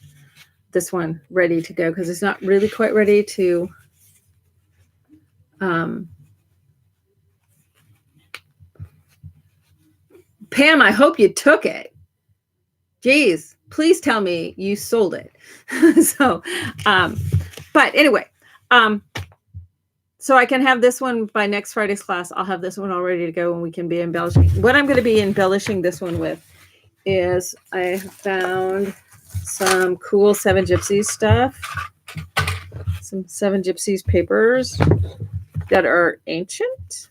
this one ready to go, because it's not really quite ready to Pam, I hope you took it. Geez, please tell me you sold it. So but anyway, so I can have this one by next Friday's class. I'll have this one all ready to go and we can be embellishing. What I'm going to be embellishing this one with is I found some cool Seven Gypsies stuff. Some Seven Gypsies papers that are ancient.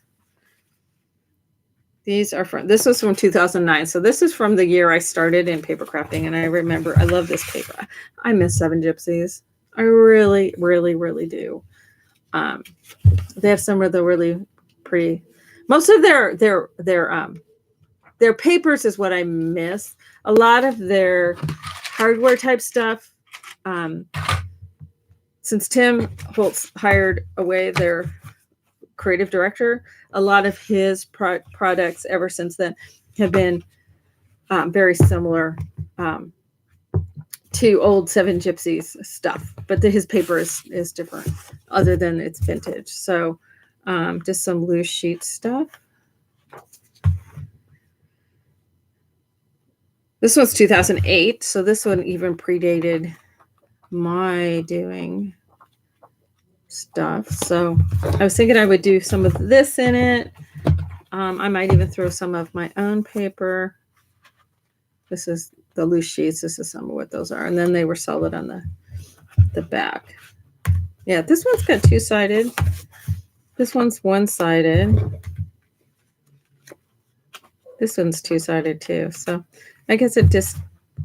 These are this was from 2009. So this is from the year I started in paper crafting. And I remember, I love this paper. I miss Seven Gypsies. I really, really, really do. They have some of the really pretty, most of their papers is what I miss. A lot of their hardware type stuff. Since Tim Holtz hired away their creative director, a lot of his products ever since then have been very similar to old Seven Gypsies stuff, but his paper is different other than it's vintage. So just some loose sheet stuff. This one's 2008, so this one even predated my doing stuff. So I was thinking I would do some of this in it. I might even throw some of my own paper. This is the loose sheets. This is some of what those are. And then they were solid on the back. Yeah, this one's got two-sided. This one's one-sided. This one's two-sided too. So I guess it just,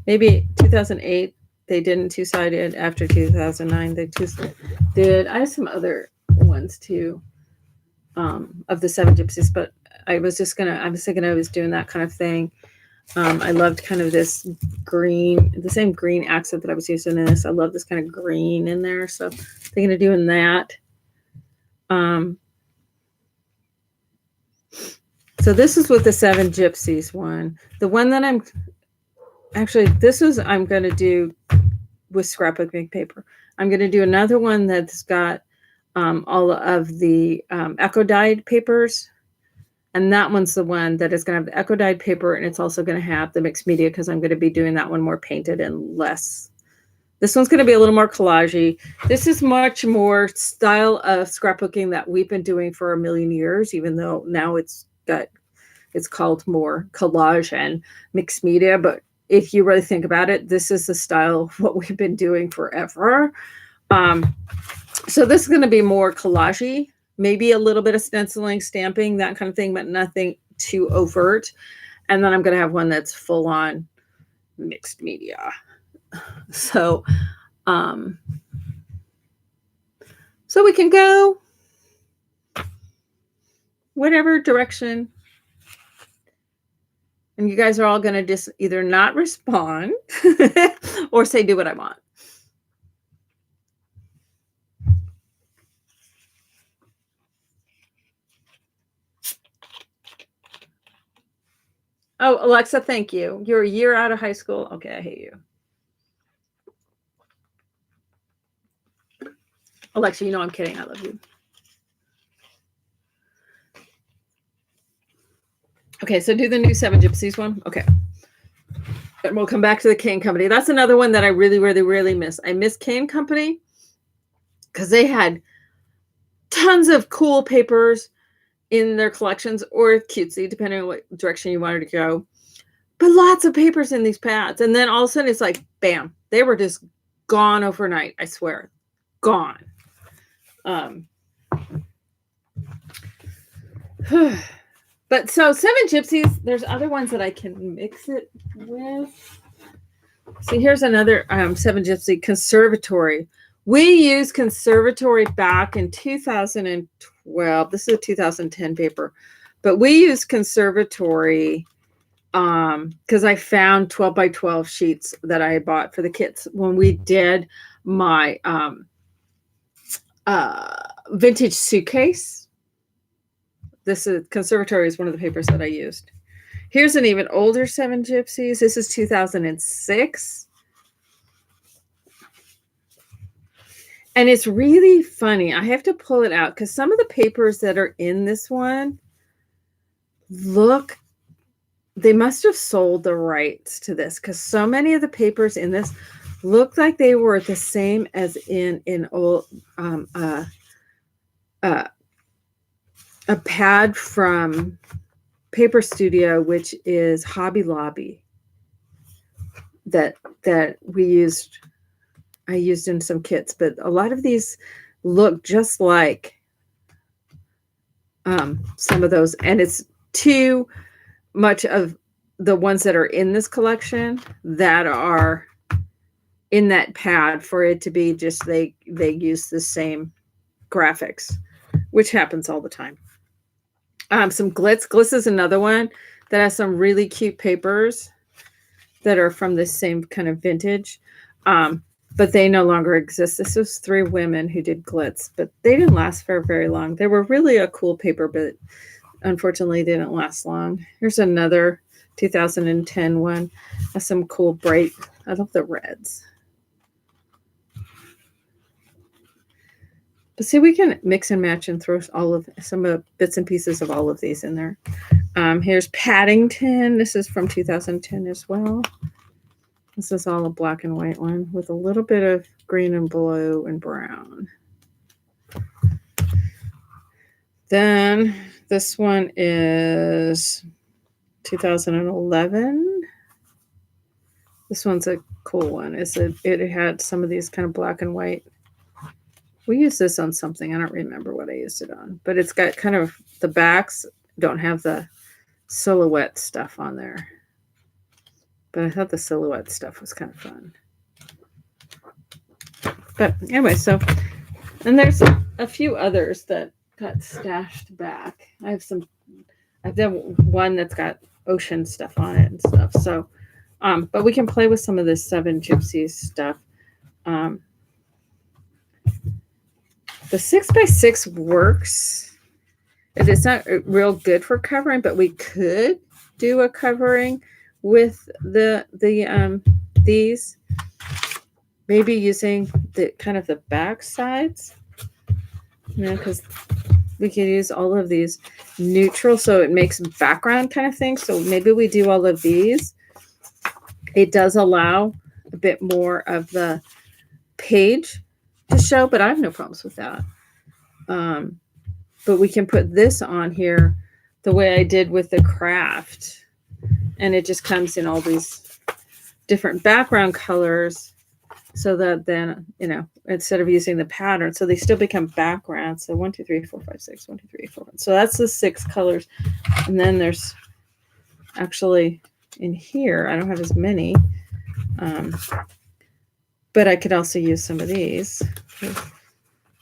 maybe 2008, they didn't two-sided. After 2009, they did. I have some other ones too of the Seven Gypsies, but I was thinking I was doing that kind of thing. I loved kind of this green, the same green accent that I was using in this. I love this kind of green in there. So thinking of doing that. So this is with the Seven Gypsies one. The one that I'm going to do with scrapbooking paper. I'm going to do another one that's got all of the echo dyed papers. And that one's the one that is going to have the echo dyed paper, and it's also going to have the mixed media because I'm going to be doing that one more painted and less. This one's going to be a little more collagey. This is much more style of scrapbooking that we've been doing for a million years, even though now it's called more collage and mixed media. But if you really think about it, this is the style of what we've been doing forever. So this is going to be more collagey. Maybe a little bit of stenciling, stamping, that kind of thing, but nothing too overt. And then I'm going to have one that's full on mixed media. So, so we can go whatever direction. And you guys are all going to just either not respond or say, do what I want. Oh, Alexa, thank you. You're a year out of high school. Okay, I hate you. Alexa, you know I'm kidding. I love you. Okay, so do the new Seven Gypsies one. Okay. And we'll come back to the Kane Company. That's another one that I really, really, really miss. I miss Kane Company because they had tons of cool papers in their collections, or cutesy, depending on what direction you wanted to go. But lots of papers in these pads. And then all of a sudden it's like, bam, they were just gone overnight. I swear. Gone. But so Seven Gypsies, there's other ones that I can mix it with. See, here's another Seven Gypsy Conservatory. We used Conservatory back in 2012. This is a 2010 paper. But we used Conservatory because I found 12 by 12 sheets that I bought for the kids when we did my vintage suitcase. This is Conservatory is one of the papers that I used. Here's an even older Seven Gypsies. This is 2006. And it's really funny. I have to pull it out because some of the papers that are in this one they must have sold the rights to this because so many of the papers in this look like they were the same as in old a pad from Paper Studio, which is Hobby Lobby, that I used in some kits, but a lot of these look just like some of those, and it's too much of the ones that are in this collection that are in that pad for it to be just they use the same graphics, which happens all the time. Some glitz. Glitz is another one that has some really cute papers that are from the same kind of vintage. But they no longer exist. This was 3 women who did glitz, but they didn't last for very long. They were really a cool paper, but unfortunately didn't last long. Here's another 2010 one. Has some cool bright, I love the reds. But see, we can mix and match and throw all of some bits and pieces of all of these in there. Here's Paddington. This is from 2010 as well. This is all a black and white one with a little bit of green and blue and brown. Then this one is 2011. This one's a cool one. It had some of these kind of black and white. We used this on something. I don't remember what I used it on, but it's got kind of the backs don't have the silhouette stuff on there. But I thought the silhouette stuff was kind of fun. But anyway, and there's a few others that got stashed back. I've done one that's got ocean stuff on it and stuff. So, but we can play with some of this 7 Gypsies stuff. The 6x6 works. It's not real good for covering, but we could do a covering with these, maybe using the kind of the back sides, because we could use all of these neutral, so it makes background kind of thing. So maybe we do all of these. It does allow a bit more of the page to show, but I have no problems with that. But we can put this on here the way I did with the craft, and it just comes in all these different background colors, so that then, instead of using the pattern, so they still become backgrounds. So 1, 2, 3, 4, 5, 6, 1, 2, 3, 4, 5. So that's the 6 colors. And then there's actually in here, I don't have as many, but I could also use some of these.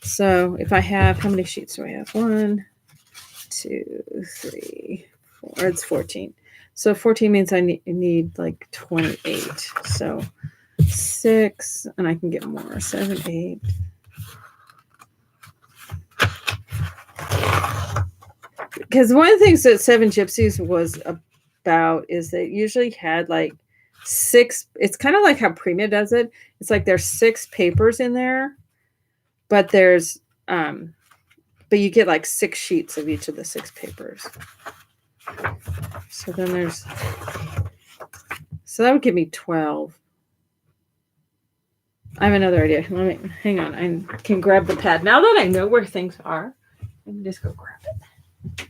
So if I have, how many sheets do I have? 1, 2, 3, 4. It's 14. So 14 means I need like 28. So 6, and I can get more. 7, 8. Because one of the things that 7 Gypsies was about is they usually had like 6. It's kind of like how Prima does it. It's like there's 6 papers in there, but there's but you get like 6 sheets of each of the 6 papers. So then so that would give me 12. I have another idea. Hang on. I can grab the pad. Now that I know where things are, I can just go grab it.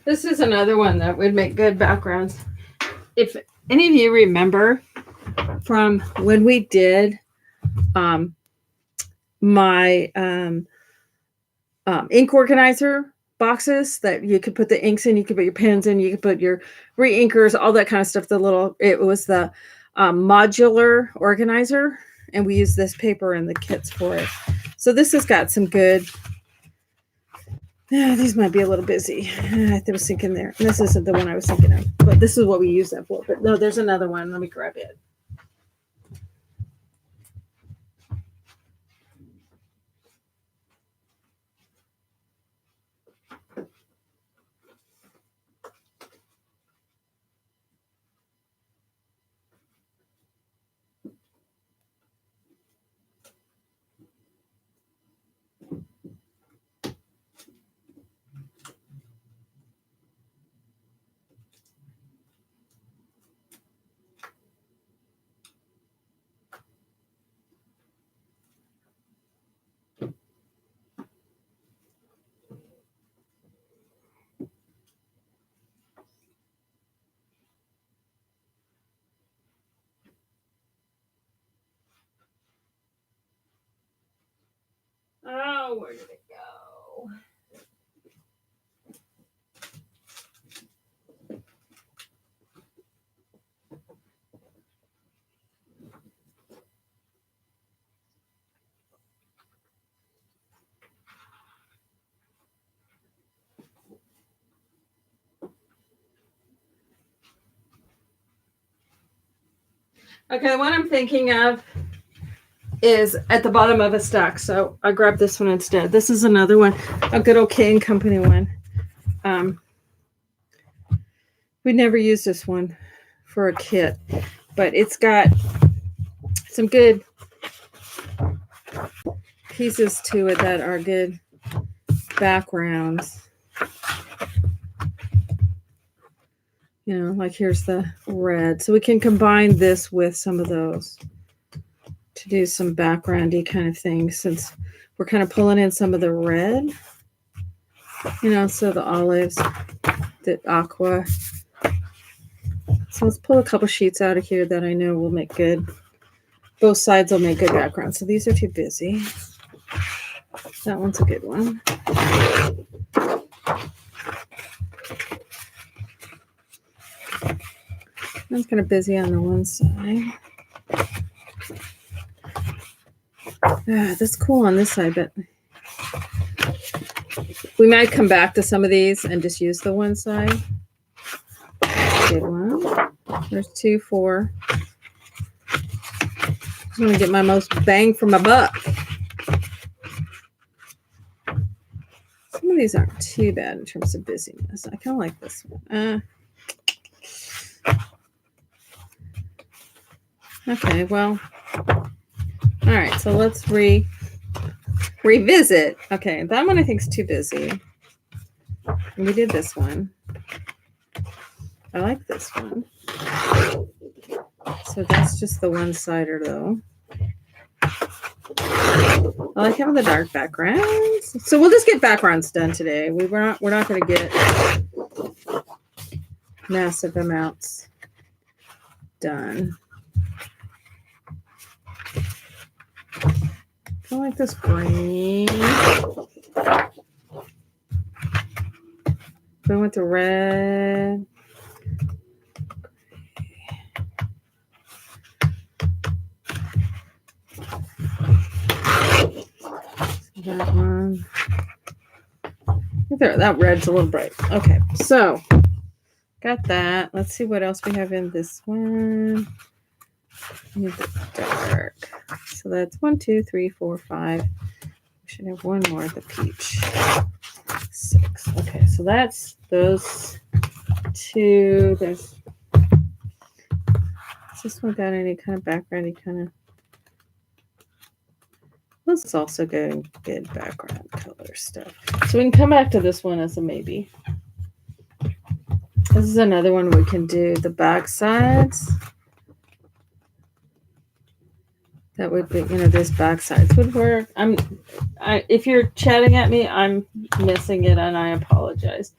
This is another one that would make good backgrounds. If any of you remember from when we did my ink organizer boxes that you could put the inks in, you could put your pens in, you could put your re-inkers, all that kind of stuff. It was the modular organizer. and we use this paper in the kits for it. So this has got some good. Yeah, these might be a little busy. I was thinking there. This isn't the one I was thinking of, but this is what we use that for. But no, there's another one. Let me grab it. Oh, where did it go? Okay, the one I'm thinking of is at the bottom of a stack. So I grabbed this one instead. This is another one, a good old K & Company one. We never used this one for a kit, but it's got some good pieces to it that are good backgrounds. You know, like here's the red. So we can combine this with some of those to do some backgroundy kind of things, since we're kind of pulling in some of the red, you know, so the olives, the aqua. So let's pull a couple sheets out of here that I know will make good. Both sides will make good background. So these are too busy. That one's a good one. That's kind of busy on the one side. That's cool on this side, but we might come back to some of these and just use the one side. Good one. There's 2, 4. I'm going to get my most bang for my buck. Some of these aren't too bad in terms of busyness. I kind of like this one. Okay, well, all right, so let's revisit. Okay, that one I think is too busy. And we did this one. I like this one. So that's just the one-sider, though. I like having the dark backgrounds. So we'll just get backgrounds done today. We're not going to get massive amounts done. I like this green. Going with the red. That one. There, that red's a little bright. Okay, so got that. Let's see what else we have in this one. Need the dark. So that's 1, 2, 3, 4, 5. We should have one more, the peach. 6. Okay, so that's those 2. Has this one got any kind of backgroundy kind of? This is also good background color stuff. So we can come back to this one as a maybe. This is another one we can do the back sides. That would be, you know, this back sides would work. If you're chatting at me, I'm missing it and I apologize.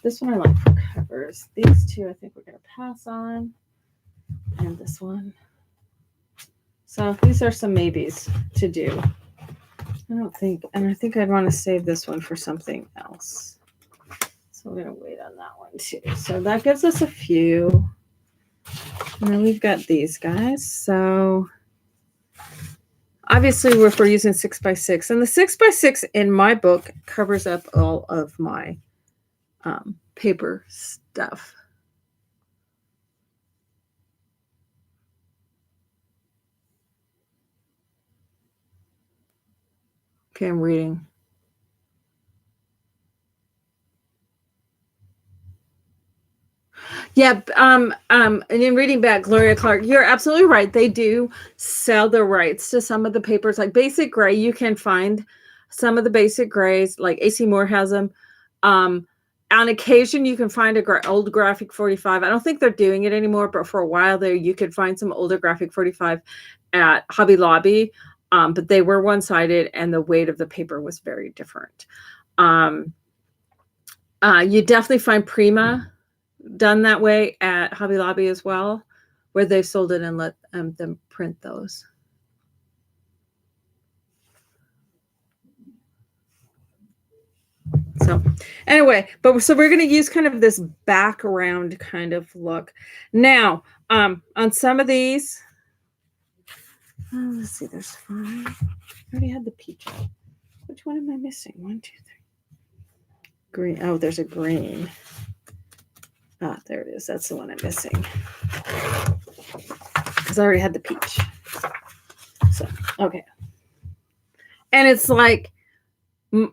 This one I like for covers. These 2 I think we're going to pass on. And this one. So these are some maybes to do. I think I'd want to save this one for something else. So we're going to wait on that one too. So that gives us a few. And then we've got these guys. So Obviously, if we're using 6x6, and the 6x6 in my book covers up all of my paper stuff. Okay, I'm reading. Yeah, and in reading back, Gloria Clark, you're absolutely right. They do sell the rights to some of the papers, like Basic Gray. You can find some of the Basic Grays, like AC Moore has them. On occasion, you can find a old graphic 45. I don't think they're doing it anymore, but for a while there, you could find some older graphic 45 at Hobby Lobby. But they were one-sided, and the weight of the paper was very different. You definitely find Prima done that way at Hobby Lobby as well, where they've sold it and let them print those. So anyway, so we're going to use kind of this background kind of look. Now, on some of these, let's see, there's 5. I already had the peach. Which one am I missing? 1, 2, 3. Green. Oh, there's a green. Ah, there it is. That's the one I'm missing. Because I already had the peach. So, okay. And it's like,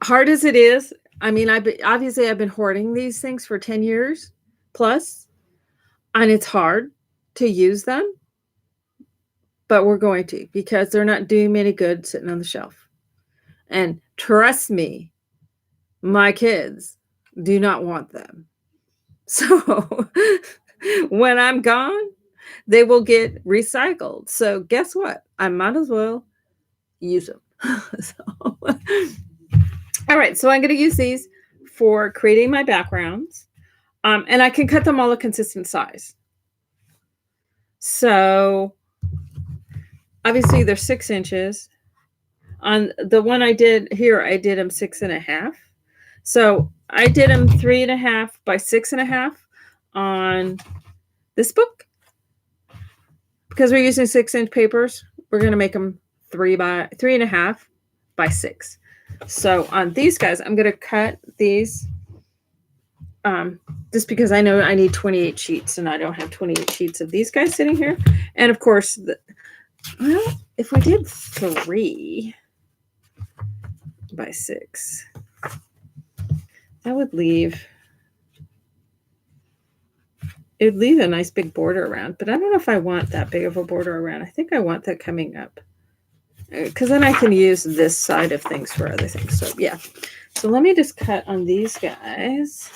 hard as it is, I mean, I've been hoarding these things for 10 years plus, and it's hard to use them, but we're going to, because they're not doing me any good sitting on the shelf. And trust me, my kids do not want them. So when I'm gone, they will get recycled. So guess what? I might as well use them. So, all right, so I'm going to use these for creating my backgrounds, and I can cut them all a consistent size. So obviously they're 6 inches. On the one I did here, I did them 6.5. So I did them 3.5 by 6.5 on this book. Because we're using 6-inch papers, we're going to make them 3.5 by 6. So on these guys, I'm going to cut these just because I know I need 28 sheets, and I don't have 28 sheets of these guys sitting here. And of course, well, if we did 3 by 6, that would leave, it would leave a nice big border around, but I don't know if I want that big of a border around. I think I want that coming up, because then I can use this side of things for other things. So yeah, so let me just cut on these guys.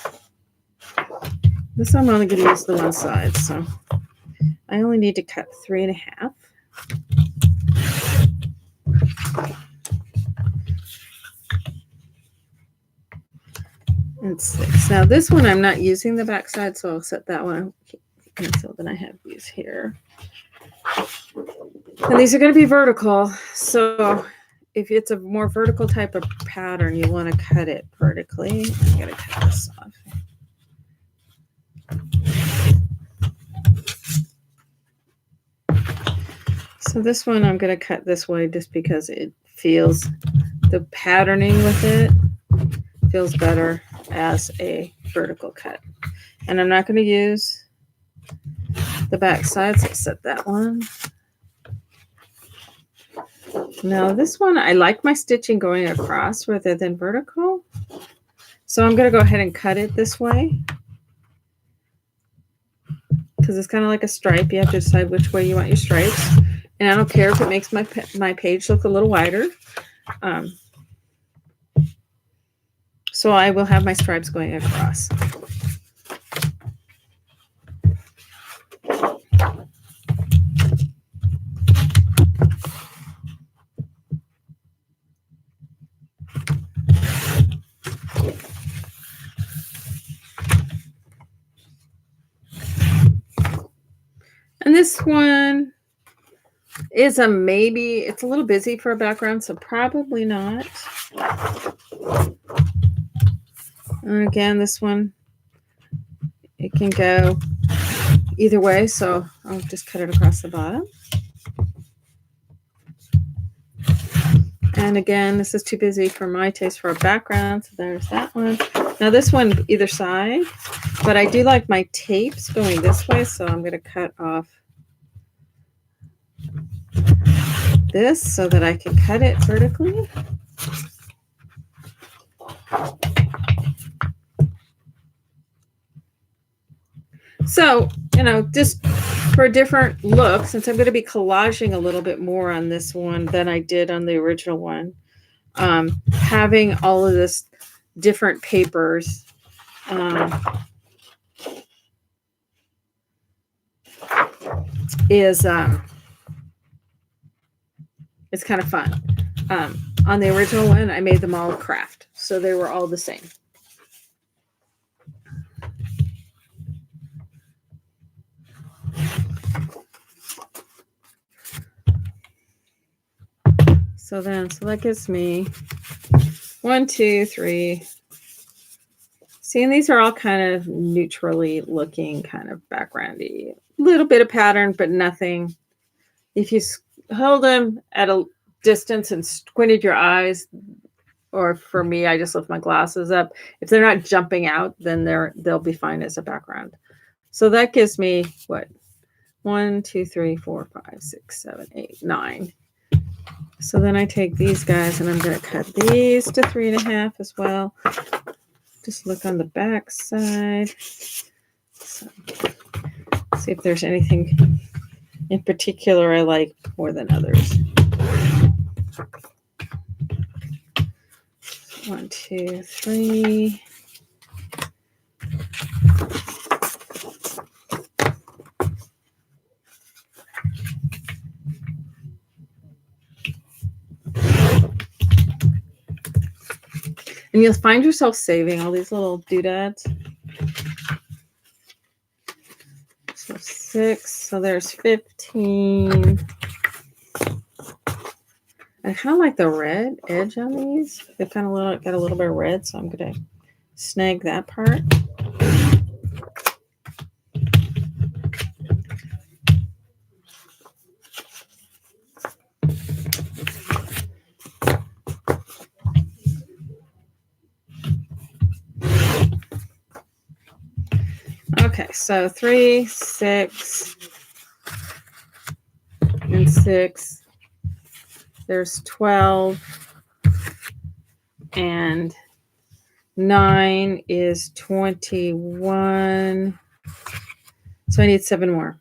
This I'm only going to use the one side, so I only need to cut 3.5. And 6. Now this one I'm not using the back side, so I'll set that one cancel. Then I have these here, and these are going to be vertical. So if it's a more vertical type of pattern, you want to cut it vertically. I'm going to cut this off. So this one I'm going to cut this way just because it feels, the patterning with it feels better as a vertical cut. And I'm not going to use the back side, so I'll set that one. Now this one, I like my stitching going across rather than vertical. So I'm going to go ahead and cut it this way, because it's kind of like a stripe. You have to decide which way you want your stripes. And I don't care if it makes my page look a little wider. So I will have my stripes going across. And this one is a maybe. It's a little busy for a background, so probably not. And again, this one, it can go either way, so I'll just cut it across the bottom. And again, this is too busy for my taste for a background. So there's that one. Now this one, either side. But I do like my tapes going this way. So I'm going to cut off this so that I can cut it vertically. So, just for a different look, since I'm going to be collaging a little bit more on this one than I did on the original one, having all of this different papers is it's kind of fun. On the original one, I made them all craft, so they were all the same. So that gives me 1, 2, 3. See, and these are all kind of neutrally looking, kind of backgroundy. Little bit of pattern, but nothing. If you hold them at a distance and squinted your eyes, or for me, I just lift my glasses up. If they're not jumping out, then they'll be fine as a background. So that gives me what? 1, 2, 3, 4, 5, 6, 7, 8, 9. So then I take these guys and I'm going to cut these to 3.5 as well. Just look on the back side. So, see if there's anything in particular I like more than others. 1, 2, 3. And you'll find yourself saving all these little doodads. So 6. So there's 15. I kind of like the red edge on these. They kind of got a little bit of red, so I'm going to snag that part. Okay, so 3, 6, and 6. There's 12, and 9 is 21. So I need 7 more.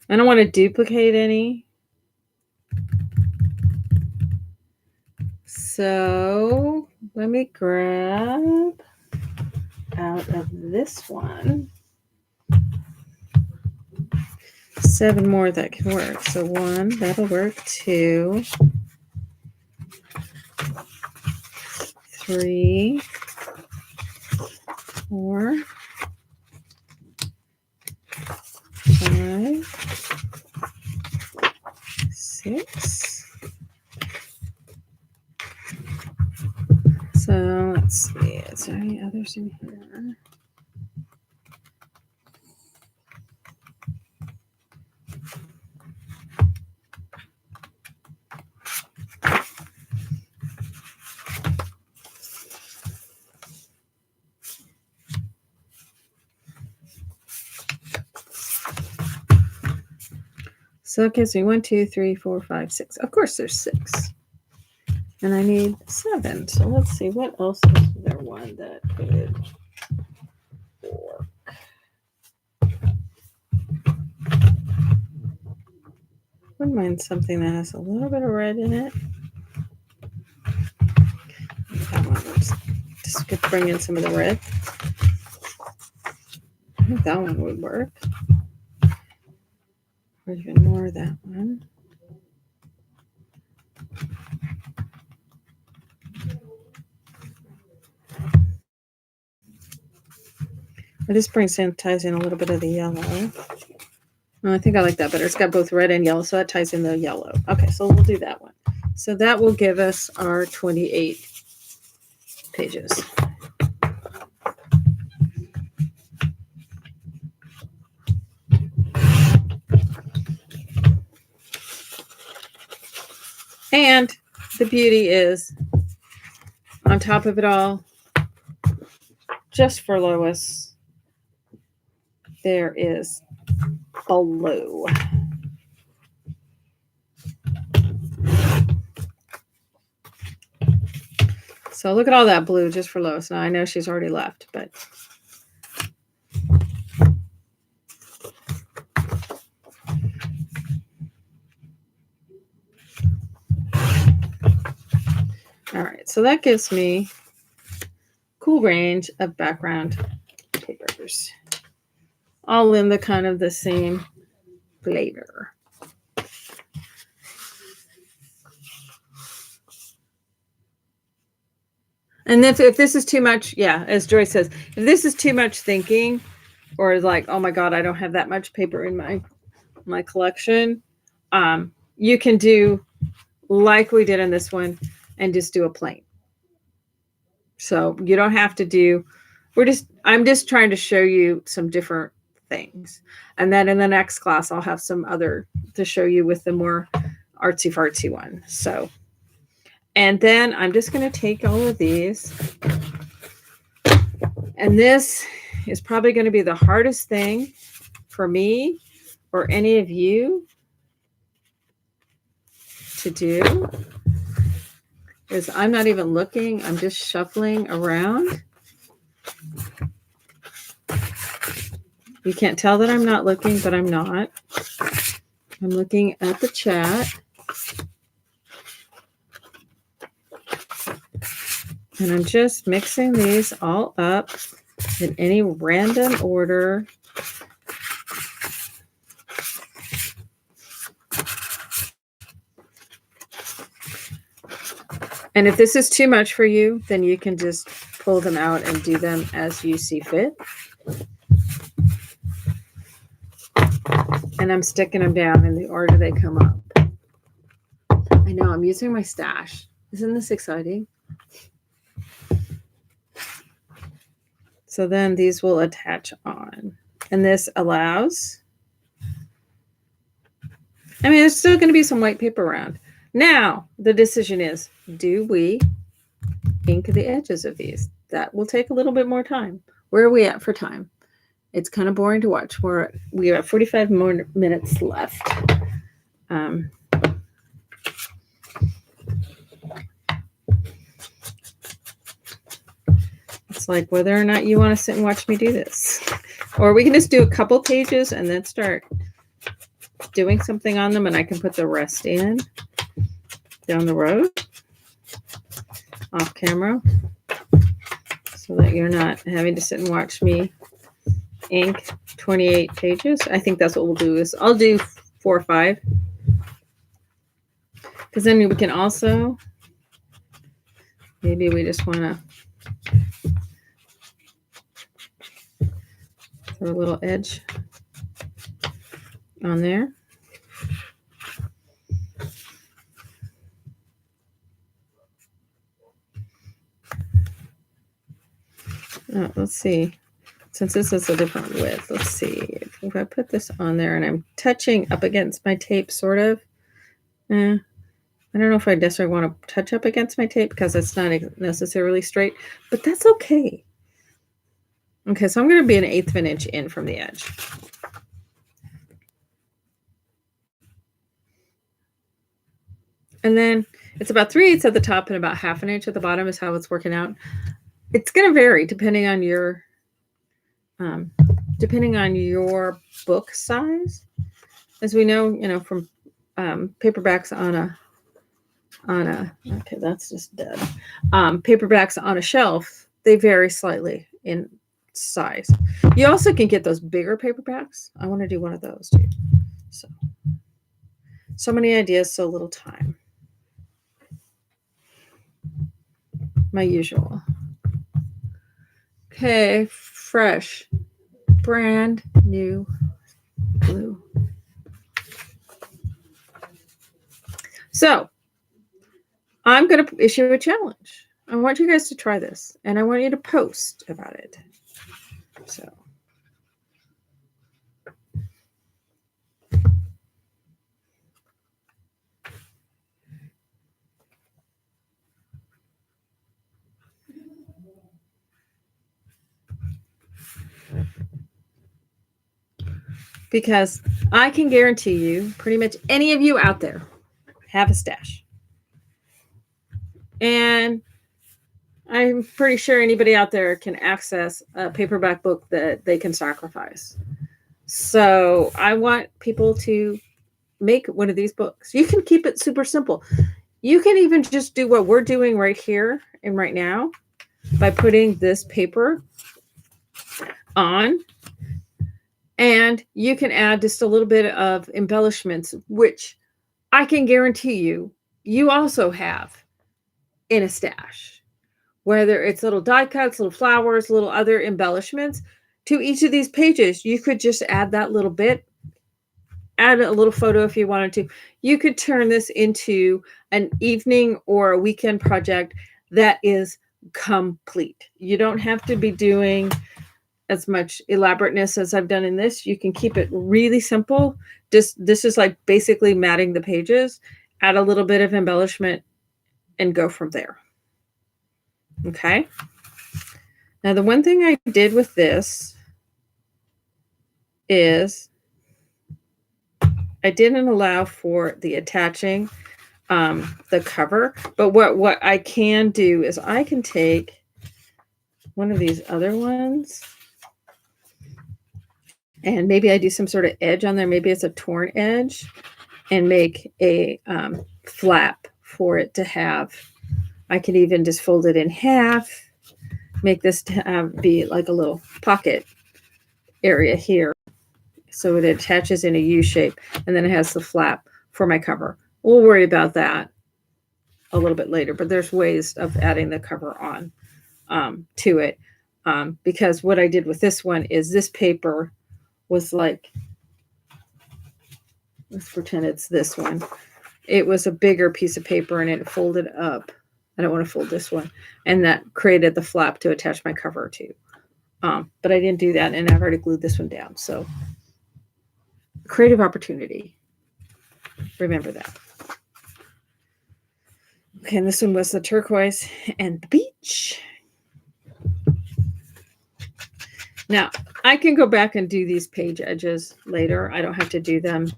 I don't want to duplicate any. So let me grab out of this one 7 more that can work. So 1, that'll work. 2, 3, 4, 5, 6. So let's see. Is there any others in here? So it gives me 1, 2, 3, 4, 5, 6. Of course, there's 6. And I need 7. So let's see. What else is there one that could work? Wouldn't mind something that has a little bit of red in it. That one looks, just could bring in some of the red. I think that one would work. Or even more of that one. This ties in a little bit of the yellow. Oh, I think I like that better. It's got both red and yellow, so that ties in the yellow. Okay, so we'll do that one. So that will give us our 28 pages. And the beauty is, on top of it all, just for Lois, there is blue. So look at all that blue just for Lois. Now I know she's already left, but all right. So that gives me a cool range of background papers, all in the kind of the same flavor. And if this is too much, yeah, as Joyce says, if this is too much thinking, or like, oh my God, I don't have that much paper in my collection, you can do like we did in this one and just do a plain. So you don't have to do, I'm just trying to show you some different things. And then in the next class, I'll have some other to show you with the more artsy fartsy one. So, and then I'm just going to take all of these, and this is probably going to be the hardest thing for me or any of you to do, is I'm not even looking. I'm just shuffling around. You can't tell that I'm not looking, but I'm not. I'm looking at the chat. And I'm just mixing these all up in any random order. And if this is too much for you, then you can just pull them out and do them as you see fit. And I'm sticking them down in the order they come up. I know, I'm using my stash. Isn't this exciting? So then these will attach on. And this allows, I mean, there's still going to be some white paper around. Now, the decision is, do we ink the edges of these? That will take a little bit more time. Where are we at for time? It's kind of boring to watch. We have 45 more minutes left. It's like whether or not you want to sit and watch me do this. Or we can just do a couple pages and then start doing something on them, and I can put the rest in down the road off camera so that you're not having to sit and watch me ink 28 pages. I think that's what we'll do. Is I'll do 4 or 5, because then we can also, maybe we just want to put a little edge on there. Oh, let's see. Since this is a different width, let's see. If I put this on there and I'm touching up against my tape, sort of. I don't know if I necessarily want to touch up against my tape because it's not necessarily straight, but that's okay. Okay, so I'm going to be 1/8 of an inch in from the edge. And then it's about 3/8 at the top and about 1/2 inch at the bottom is how it's working out. It's going to vary depending on your book size. As we know, from paperbacks on a okay, that's just dead. Paperbacks on a shelf, they vary slightly in size. You also can get those bigger paperbacks. I want to do one of those too. So many ideas, so little time. My usual. Okay, fresh, brand new blue. So I'm going to issue a challenge. I want you guys to try this, and I want you to post about it. So because I can guarantee you, pretty much any of you out there have a stash. And I'm pretty sure anybody out there can access a paperback book that they can sacrifice. So I want people to make one of these books. You can keep it super simple. You can even just do what we're doing right here and right now by putting this paper on. And you can add just a little bit of embellishments, which I can guarantee you also have in a stash. Whether it's little die cuts, little flowers, little other embellishments to each of these pages, you could just add that little bit, add a little photo if you wanted to. You could turn this into an evening or a weekend project that is complete. You don't have to be doing as much elaborateness as I've done in this. You can keep it really simple. This is like basically matting the pages, add a little bit of embellishment, and go from there. Okay. Now, the one thing I did with this is I didn't allow for the attaching the cover, but what I can do is I can take one of these other ones and maybe I do some sort of edge on there. Maybe it's a torn edge and make a flap for it to have. I can even just fold it in half, make this to be like a little pocket area here. So it attaches in a U shape and then it has the flap for my cover. We'll worry about that a little bit later, but there's ways of adding the cover on to it. Because what I did with this one is this paper was like, let's pretend it's this one. It was a bigger piece of paper and it folded up. I don't want to fold this one. And that created the flap to attach my cover to. But I didn't do that and I've already glued this one down. So creative opportunity. Remember that. Okay, and this one was the turquoise and the beach. Now, I can go back and do these page edges later. I don't have to do them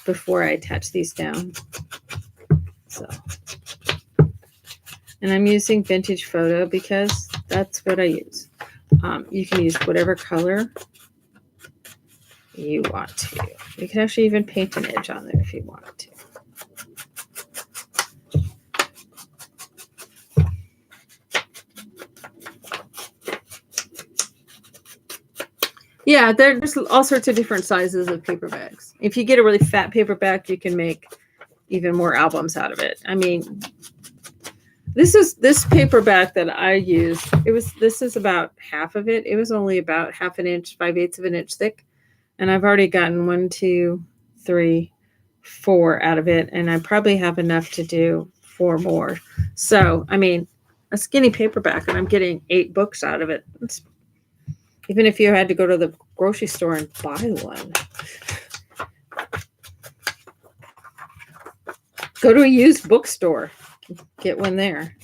before I attach these down. So, and I'm using vintage photo because that's what I use. You can use whatever color you want to. You can actually even paint an edge on there if you wanted to. Yeah, there's all sorts of different sizes of paperbacks. If you get a really fat paperback, you can make even more albums out of it. I mean, this paperback that I used, this is about half of it. It was only about half an inch, 5/8 of an inch thick. And I've already gotten 1, 2, 3, 4 out of it. And I probably have enough to do 4 more. So, I mean, a skinny paperback and I'm getting 8 books out of it. Even if you had to go to the grocery store and buy one. Go to a used bookstore. Get one there.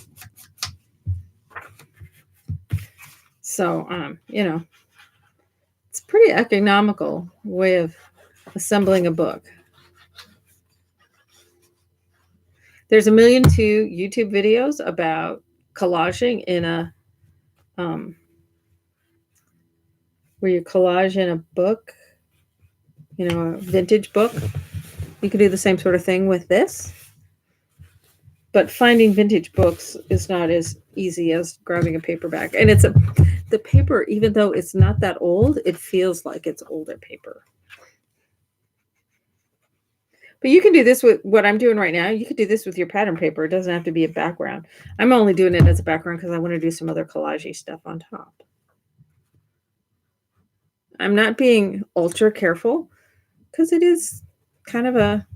So, you know, it's a pretty economical way of assembling a book. There's 1.2 million YouTube videos about collaging in a where you collage in a book, you know, a vintage book. You could do the same sort of thing with this. But finding vintage books is not as easy as grabbing a paperback. And the paper, even though it's not that old, it feels like it's older paper. But you can do this with what I'm doing right now. You could do this with your pattern paper. It doesn't have to be a background. I'm only doing it as a background because I want to do some other collagey stuff on top. I'm not being ultra careful because it is kind of a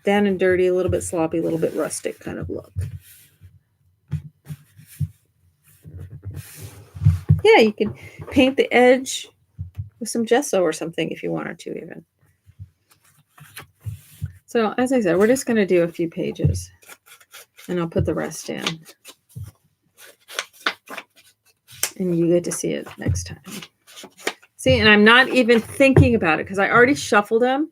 down and dirty, a little bit sloppy, a little bit rustic kind of look. Yeah, you can paint the edge with some gesso or something if you wanted to even. So as I said, we're just going to do a few pages and I'll put the rest in. And you get to see it next time. See, and I'm not even thinking about it because I already shuffled them,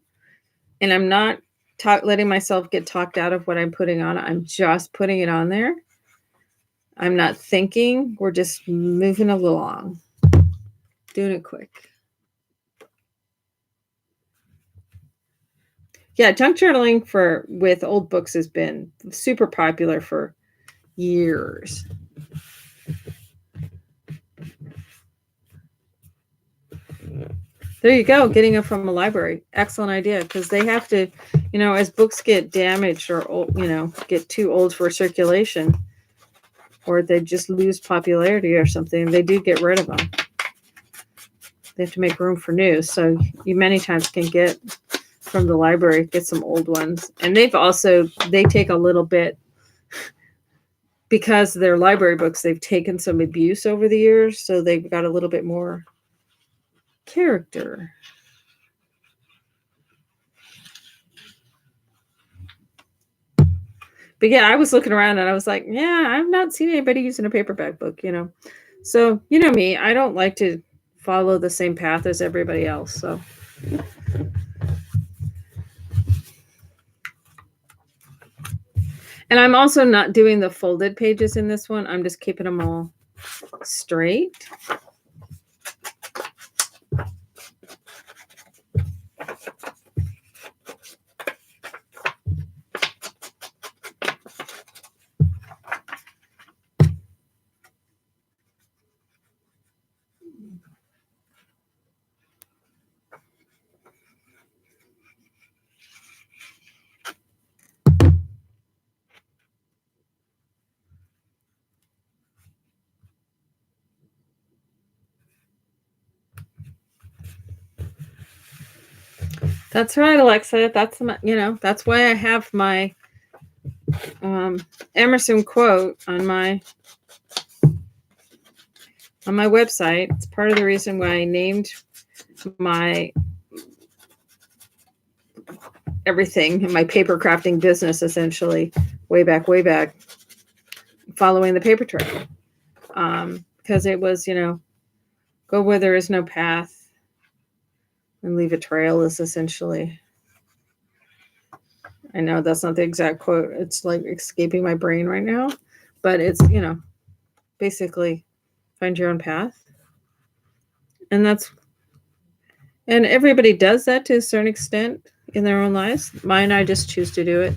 and I'm not letting myself get talked out of what I'm putting on. I'm just putting it on there. I'm not thinking. We're just moving along, doing it quick. Yeah, junk journaling with old books has been super popular for years. There you go, getting it from a library. Excellent idea, because they have to, as books get damaged or old, get too old for circulation, or they just lose popularity or something, they do get rid of them. They have to make room for new. So you many times can get from the library, get some old ones. And they take a little bit, because they're library books, they've taken some abuse over the years, so they've got a little bit more character. But yeah, I was looking around and I was like, yeah, I've not seen anybody using a paperback book, So, me, I don't like to follow the same path as everybody else. So, and I'm also not doing the folded pages in this one. I'm just keeping them all straight. That's right, Alexa. That's that's why I have my Emerson quote on my website. It's part of the reason why I named my everything in my paper crafting business, essentially, way back, following the paper trail. Because it was, go where there is no path and leave a trail is essentially. I know that's not the exact quote. It's like escaping my brain right now, but it's, basically find your own path. And everybody does that to a certain extent in their own lives. Mine, I just choose to do it.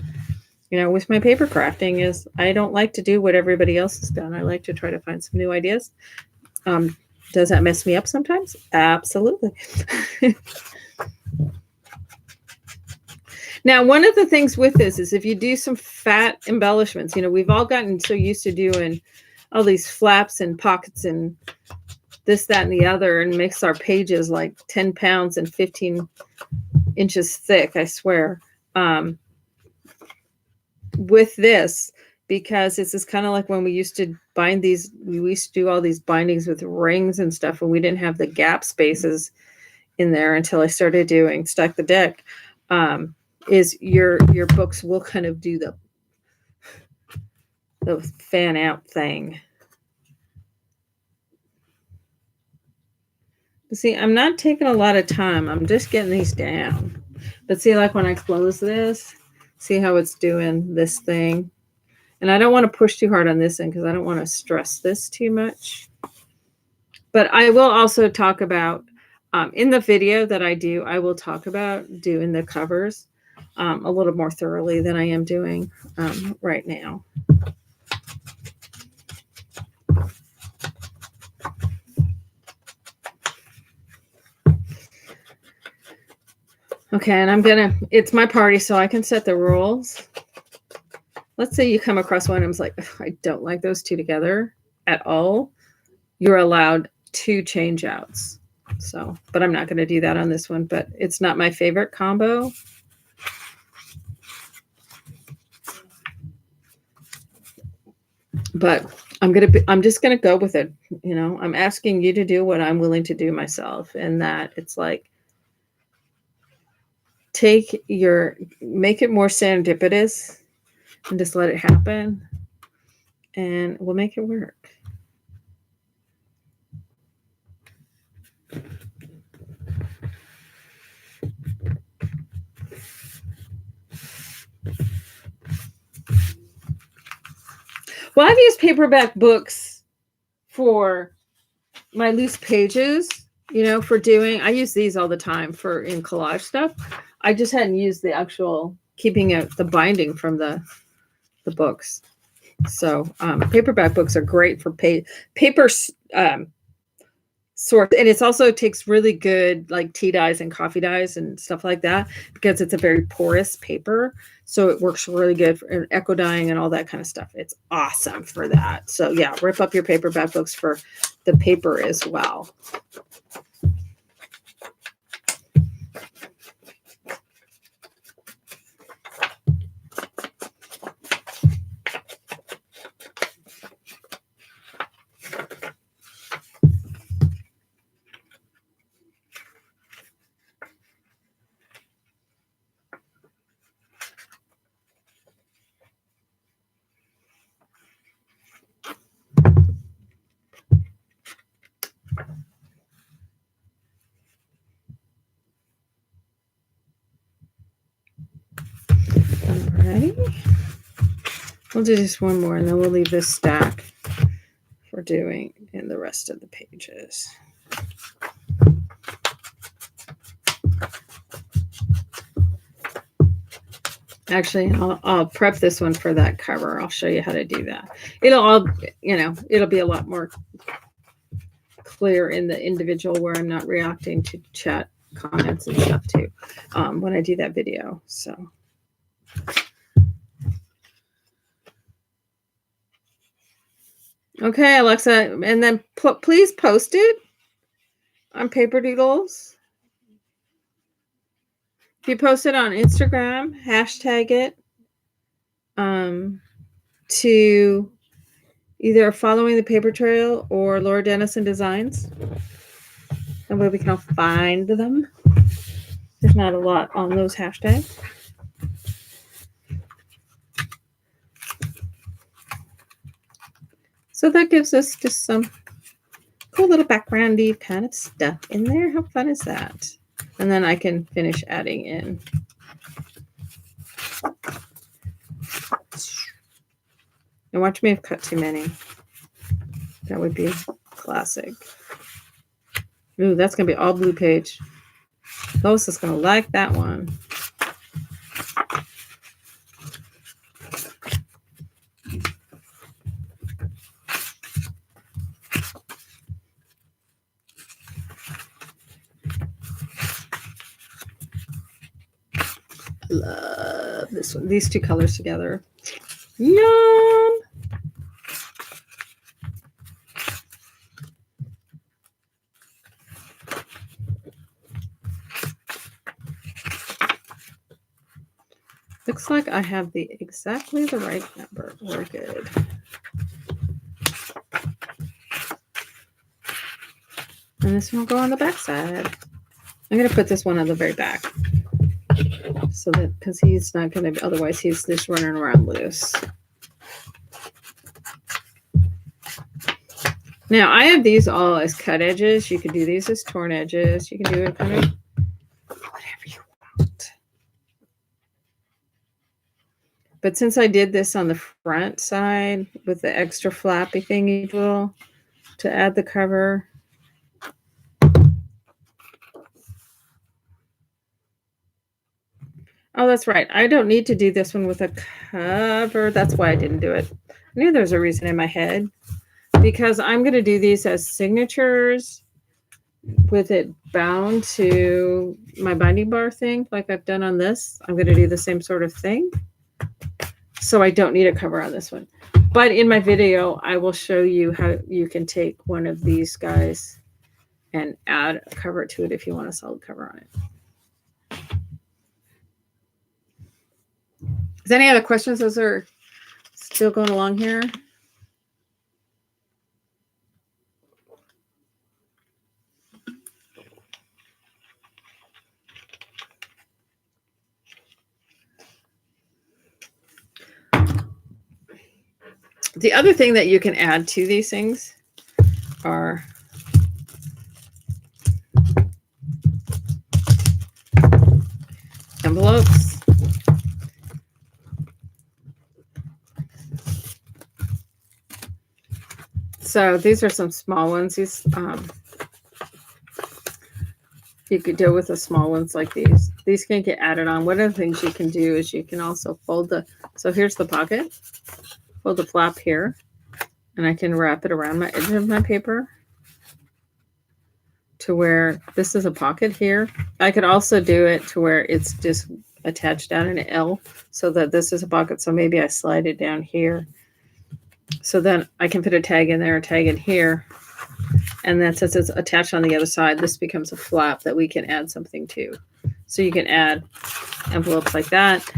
With my paper crafting is I don't like to do what everybody else has done. I like to try to find some new ideas. Does that mess me up sometimes? Absolutely. Now, one of the things with this is if you do some fat embellishments, we've all gotten so used to doing all these flaps and pockets and this, that, and the other, and makes our pages like 10 pounds and 15 inches thick, I swear. With this, because this is kind of like when we used to bind these, we used to do all these bindings with rings and stuff, and we didn't have the gap spaces in there until I started doing Stack the Deck. Is your books will kind of do the fan out thing. See, I'm not taking a lot of time. I'm just getting these down. But see, like when I close this, see how it's doing this thing. And I don't want to push too hard on this end because I don't want to stress this too much. But I will also talk about, in the video that I do, I will talk about doing the covers a little more thoroughly than I am doing right now. Okay, and it's my party, so I can set the rules. Let's say you come across one and I'm like, I don't like those two together at all. You're allowed 2 change outs. So, but I'm not going to do that on this one, but it's not my favorite combo. But I'm just going to go with it. I'm asking you to do what I'm willing to do myself. And that it's like, make it more serendipitous and just let it happen. And we'll make it work. Well, I've used paperback books for my loose pages, for doing. I use these all the time for in collage stuff. I just hadn't used the actual keeping it the binding from the books. So paperback books are great for paper sort, and it's also takes really good like tea dyes and coffee dyes and stuff like that because it's a very porous paper, so it works really good for eco dyeing and all that kind of stuff. It's awesome for that. So yeah, rip up your paperback books for the paper as well. Alright. We'll do just one more and then we'll leave this stack for doing in the rest of the pages. Actually, I'll prep this one for that cover. I'll show you how to do that. It'll be a lot more clear in the individual where I'm not reacting to chat comments and stuff too when I do that video. So. Okay, Alexa, and then please post it on Paper Doodles. If you post it on Instagram, hashtag it to either Following the Paper Trail or Laura Dennison Designs. That way we can all find them. There's not a lot on those hashtags. So that gives us just some cool little backgroundy kind of stuff in there. How fun is that? And then I can finish adding in. And watch me have cut too many. That would be classic. Ooh, that's going to be all blue page. Lois is going to like that one. Love this one. These two colors together. Yum! Looks like I have exactly the right number. We're good. And this one will go on the back side. I'm going to put this one on the very back. So that, because he's not going to, otherwise he's just running around loose. Now I have these all as cut edges. You can do these as torn edges. You can do it kind of whatever you want. But since I did this on the front side with the extra flappy thingy tool to add the cover, oh, that's right. I don't need to do this one with a cover. That's why I didn't do it. I knew there was a reason in my head. Because I'm going to do these as signatures with it bound to my binding bar thing, like I've done on this. I'm going to do the same sort of thing. So I don't need a cover on this one. But in my video, I will show you how you can take one of these guys and add a cover to it if you want a solid cover on it. Is there any other questions? Those are still going along here. The other thing that you can add to these things are envelopes. So these are some small ones. These you could do with the small ones like these. These can get added on. One of the things you can do is you can also fold the, so here's the pocket, fold the flap here, and I can wrap it around my edge of my paper to where this is a pocket here. I could also do it to where it's just attached down in an L so that this is a pocket. So maybe I slide it down here. So then I can put a tag in there, a tag in here. And then since it's attached on the other side, this becomes a flap that we can add something to. So you can add envelopes like that.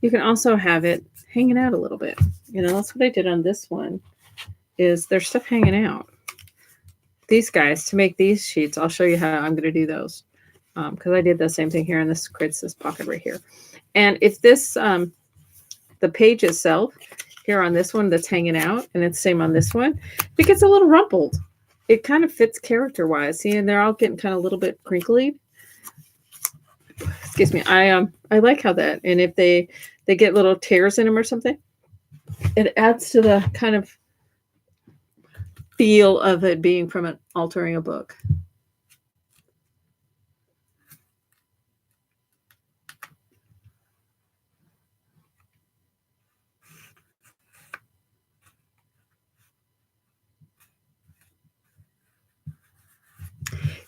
You can also have it hanging out a little bit. You know, that's what I did on this one, is there's stuff hanging out. These guys, to make these sheets, I'll show you how I'm going to do those. Because I did the same thing here, and this creates this pocket right here. And if this, the page itself, here on this one that's hanging out, and it's same on this one, it gets a little rumpled. It kind of fits character-wise. See, and they're all getting kind of a little bit crinkly. Excuse me. I like how that, and if they get little tears in them or something, it adds to the kind of feel of it being from an altering a book.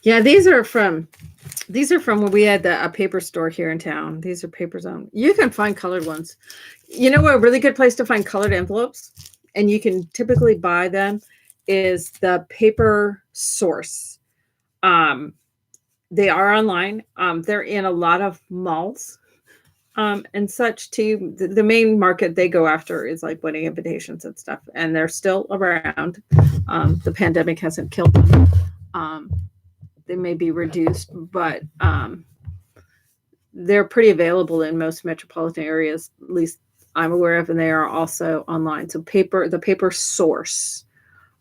Yeah, these are from when we had a paper store here in town. These are Paper Zone. You can find colored ones. You know what, a really good place to find colored envelopes, and you can typically buy them, is the Paper Source. They are online. They're in a lot of malls and such too. The main market they go after is like wedding invitations and stuff, and they're still around. The pandemic hasn't killed them. They may be reduced, but they're pretty available in most metropolitan areas, at least I'm aware of, and they are also online. So the Paper Source,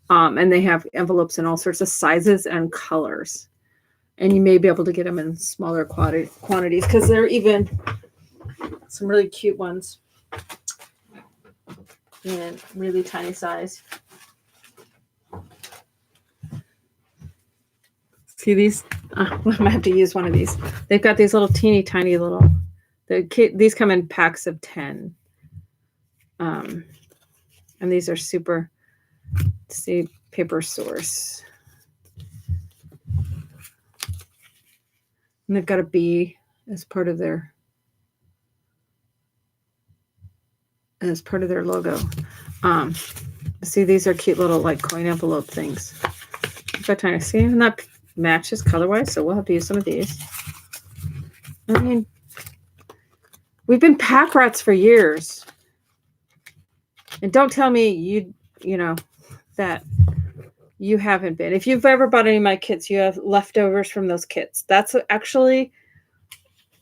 and they have envelopes in all sorts of sizes and colors, and you may be able to get them in smaller quantities because there are even some really cute ones in really tiny size. See these? I might have to use one of these. They've got these little teeny tiny little. These come in packs of 10, and these are super. See, Paper Source, and they've got a bee as part of their logo. See, these are cute little like coin envelope things. I've got time to see, and that matches color-wise, so we'll have to use some of these. I mean, we've been pack rats for years. And don't tell me you know that you haven't been. If you've ever bought any of my kits, you have leftovers from those kits. That's actually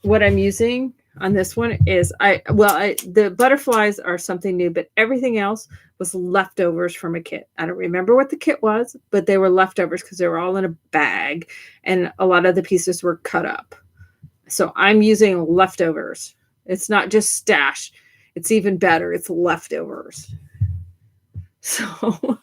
what I'm using on this one. Is the butterflies are something new, but everything else was leftovers from a kit. I don't remember what the kit was, but they were leftovers because they were all in a bag, and a lot of the pieces were cut up. So I'm using leftovers. It's not just stash. It's even better. It's leftovers. So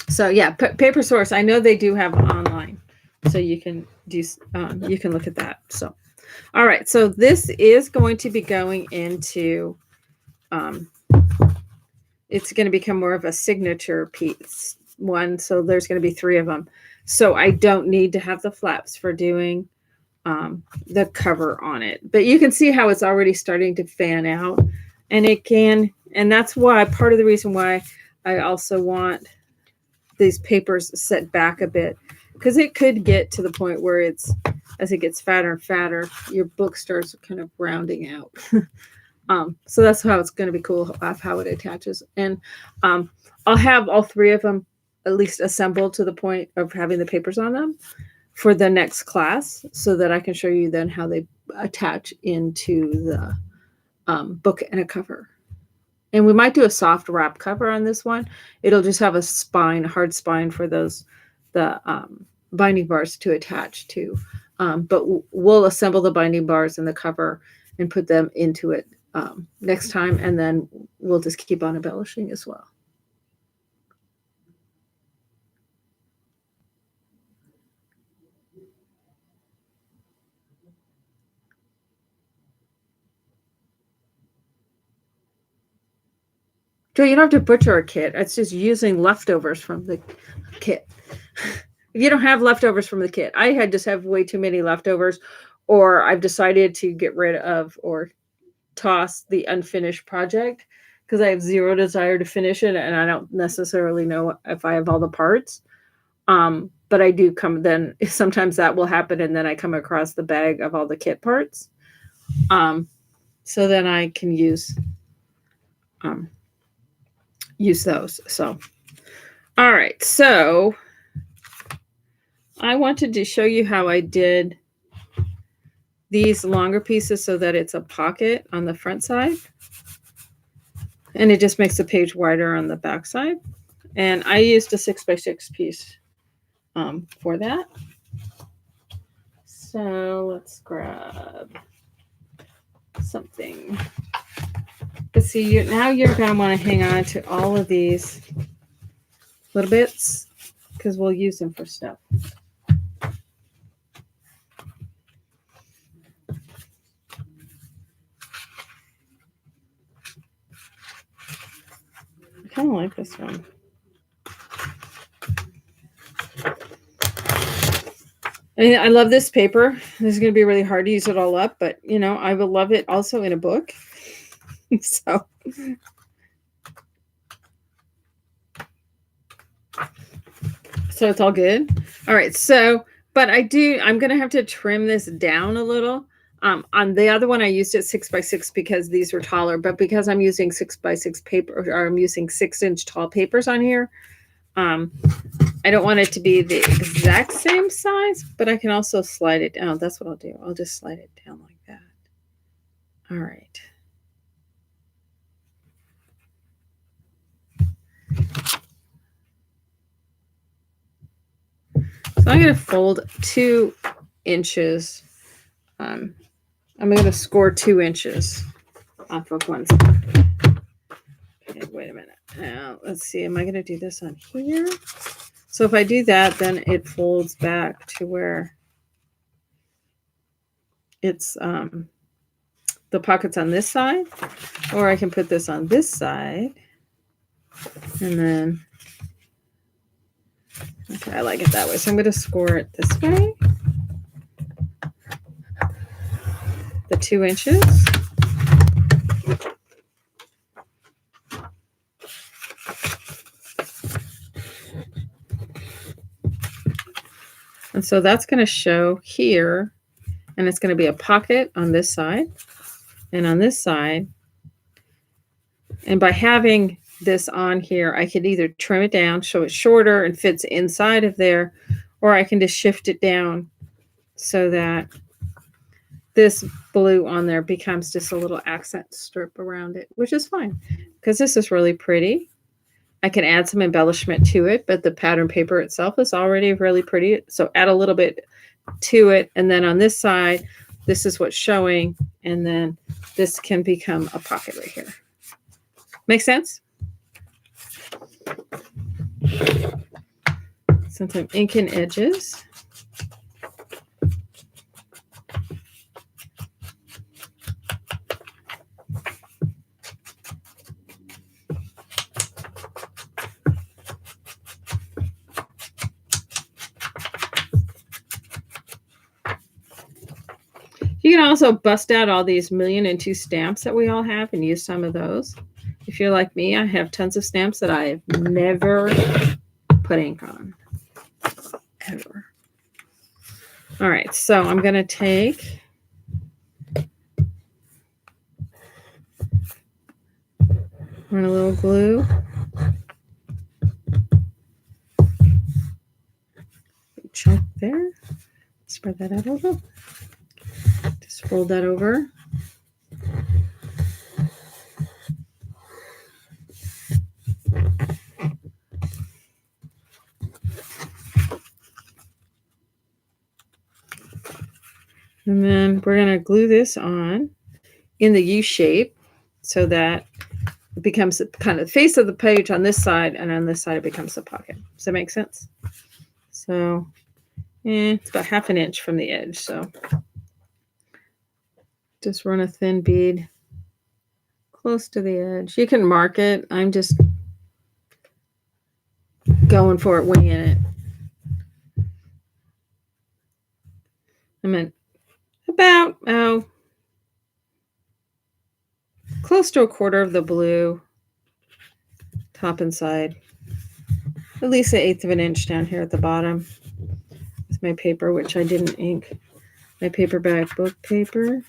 so yeah, Paper Source. I know they do have online, so you can do. You can look at that. So, all right. So this is going to be going into. It's going to become more of a signature piece one. So there's going to be 3 of them. So I don't need to have the flaps for doing the cover on it, but you can see how it's already starting to fan out, and it can. And that's why part of the reason why I also want these papers set back a bit, because it could get to the point where it's, as it gets fatter and fatter, your book starts kind of rounding out. So that's how it's going to be cool of how it attaches. And I'll have all 3 of them at least assembled to the point of having the papers on them for the next class, so that I can show you then how they attach into the book and a cover. And we might do a soft wrap cover on this one. It'll just have a spine, hard spine for the binding bars to attach to. But we'll assemble the binding bars and the cover and put them into it next time, and then we'll just keep on embellishing as well. So you don't have to butcher a kit. It's just using leftovers from the kit. If you don't have leftovers from the kit, I had just have way too many leftovers, or I've decided to get rid of or toss the unfinished project because I have zero desire to finish it and I don't necessarily know if I have all the parts. But I do come then sometimes that will happen and then I come across the bag of all the kit parts. So then I can use those. So all right, so I wanted to show you how I did these longer pieces so that it's a pocket on the front side. And it just makes the page wider on the back side. And I used a 6x6 piece for that. So let's grab something. But see, now you're going to want to hang on to all of these little bits because we'll use them for stuff. I kind of like this one. I love this paper. This is going to be really hard to use it all up, but you know, I will love it also in a book. So it's all good. All right. So, but I'm going to have to trim this down a little. On the other one, I used it 6x6 because these were taller, but because I'm using 6x6 paper, or I'm using 6-inch tall papers on here, I don't want it to be the exact same size, but I can also slide it down. That's what I'll do. I'll just slide it down like that. All right. So I'm going to fold 2 inches. I'm going to score 2 inches off of one side. Okay, wait a minute. Now, let's see. Am I going to do this on here? So if I do that, then it folds back to where it's the pocket's on this side, or I can put this on this side, and then, okay, I like it that way. So I'm going to score it this way, the 2 inches. And so that's going to show here, and it's going to be a pocket on this side and on this side. And by having this on here, I could either trim it down, show it shorter and fits inside of there, or I can just shift it down so that this blue on there becomes just a little accent strip around it, which is fine because this is really pretty. I can add some embellishment to it, but the pattern paper itself is already really pretty. So add a little bit to it. And then on this side, this is what's showing. And then this can become a pocket right here. Make sense? Since I'm inking edges. You can also bust out all these 1,000,002 stamps that we all have and use some of those. If you're like me, I have tons of stamps that I've never put ink on. Ever. All right, so I'm going to take run a little glue. Big chunk there. Spread that out a little. Just fold that over. And then we're going to glue this on in the U shape so that it becomes kind of the face of the page on this side, and on this side it becomes a pocket. Does that make sense? So it's about 1/2 inch from the edge. So just run a thin bead close to the edge. You can mark it. I'm just going for it, winging it. I'm at about close to 1/4 of the blue, top and side. At least 1/8 of an inch down here at the bottom. With my paper, which I didn't ink. My paperback book paper.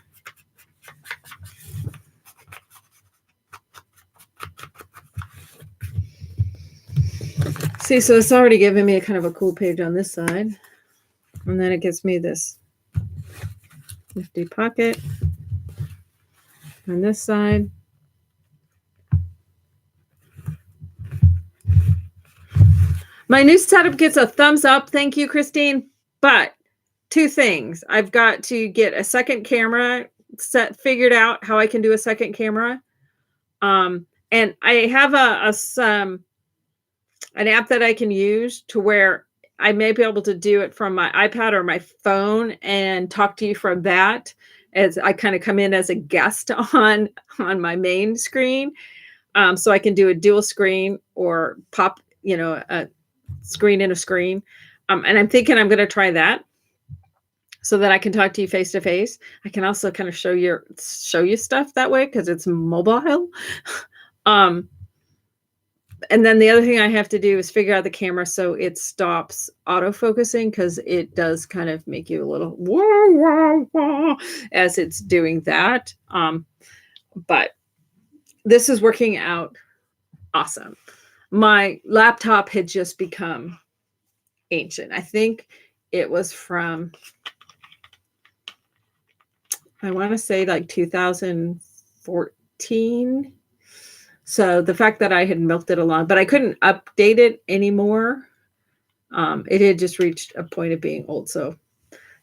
See, so it's already giving me a kind of a cool page on this side. And then it gives me this nifty pocket on this side. My new setup gets a thumbs up. Thank you, Christine. But 2 things. I've got to get a second camera figured out how I can do a second camera. And I have an app that I can use to where I may be able to do it from my iPad or my phone and talk to you from that as I kind of come in as a guest on my main screen. So I can do a dual screen or pop, a screen in a screen. And I'm thinking I'm going to try that so that I can talk to you face to face. I can also kind of show you stuff that way because it's mobile. And then the other thing I have to do is figure out the camera so it stops autofocusing, because it does kind of make you a little wah, wah, wah as it's doing that. But this is working out awesome. My laptop had just become ancient. I think it was from, I want to say like 2014. So the fact that I had milked it along, but I couldn't update it anymore. It had just reached a point of being old. So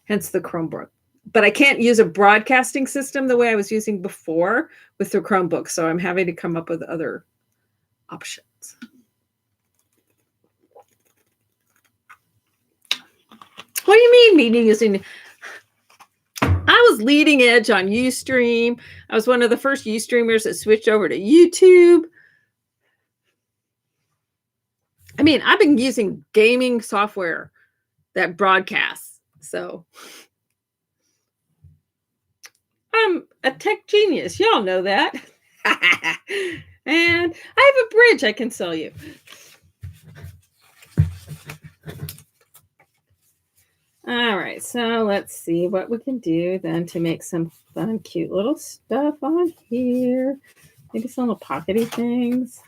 hence the Chromebook. But I can't use a broadcasting system the way I was using before with the Chromebook. So I'm having to come up with other options. What do you mean meeting using? I was leading edge on Ustream. I was one of the first Ustreamers that switched over to YouTube. I mean, I've been using gaming software that broadcasts. So I'm a tech genius. Y'all know that. And I have a bridge I can sell you. All right, so let's see what we can do then to make some fun, cute little stuff on here. Maybe some little pockety things.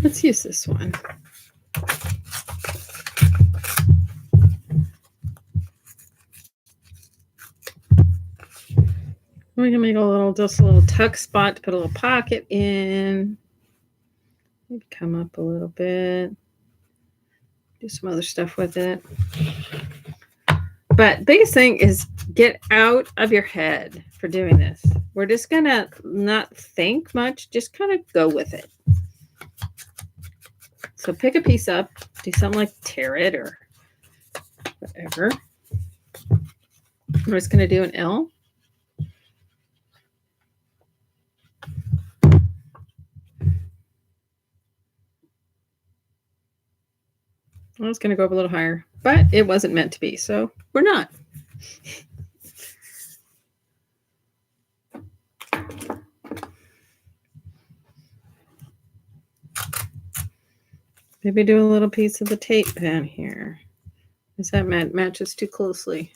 Let's use this one. We can make just a little tuck spot to put a little pocket in. Maybe come up a little bit. Do some other stuff with it. But biggest thing is get out of your head for doing this. We're just going to not think much. Just kind of go with it. So pick a piece up. Do something like tear it or whatever. I'm just going to do an L. I was going to go up a little higher, but it wasn't meant to be, so we're not. Maybe do a little piece of the tape down here, because that matches too closely.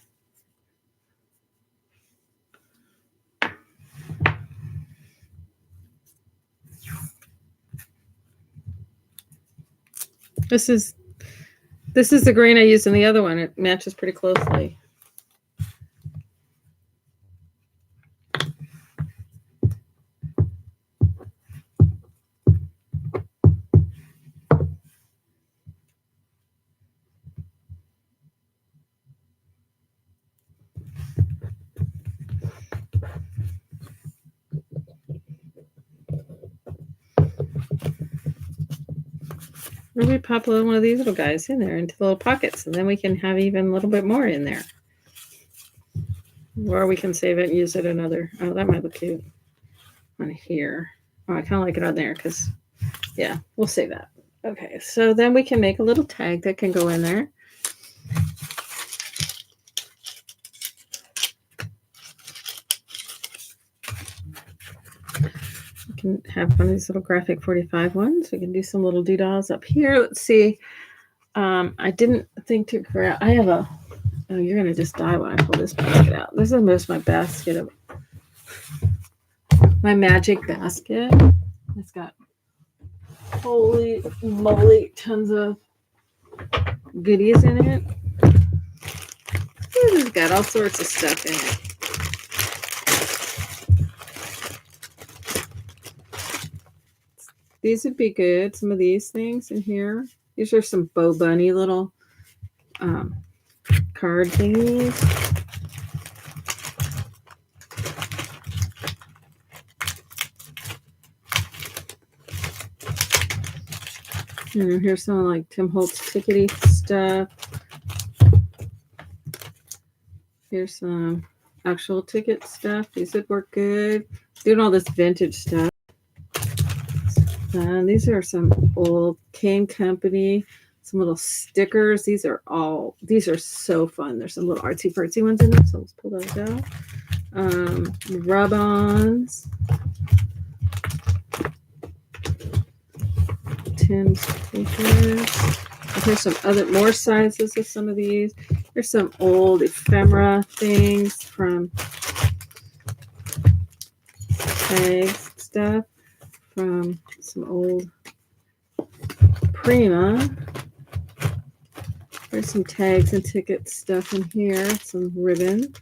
This is the green I used in the other one. It matches pretty closely. Or we pop one of these little guys in there into the little pockets, and then we can have even a little bit more in there. Or we can save it and use it another. Oh, that might look cute on here. Oh, I kind of like it on there because, yeah, we'll save that. Okay, so then we can make a little tag that can go in there. We can have one of these little graphic 45 ones. We can do some little doodahs up here. Let's see. I didn't think to grab. I have a. Oh, you're gonna just die when I pull this basket out. This is most my basket of my magic basket. It's got holy moly tons of goodies in it. It's got all sorts of stuff in it. These would be good. Some of these things in here. These are some Bo Bunny little card thingies. And here's some like Tim Holtz tickety stuff. Here's some actual ticket stuff. These would work good. Doing all this vintage stuff. These are some old King Company, some little stickers. These are so fun. There's some little artsy fartsy ones in there, so let's pull those out. Rub-ons. Tim stickers. Here's some more sizes of some of these. Here's some old ephemera things from tags stuff from some old Prima. There's some tags and ticket stuff in here. Some ribbon.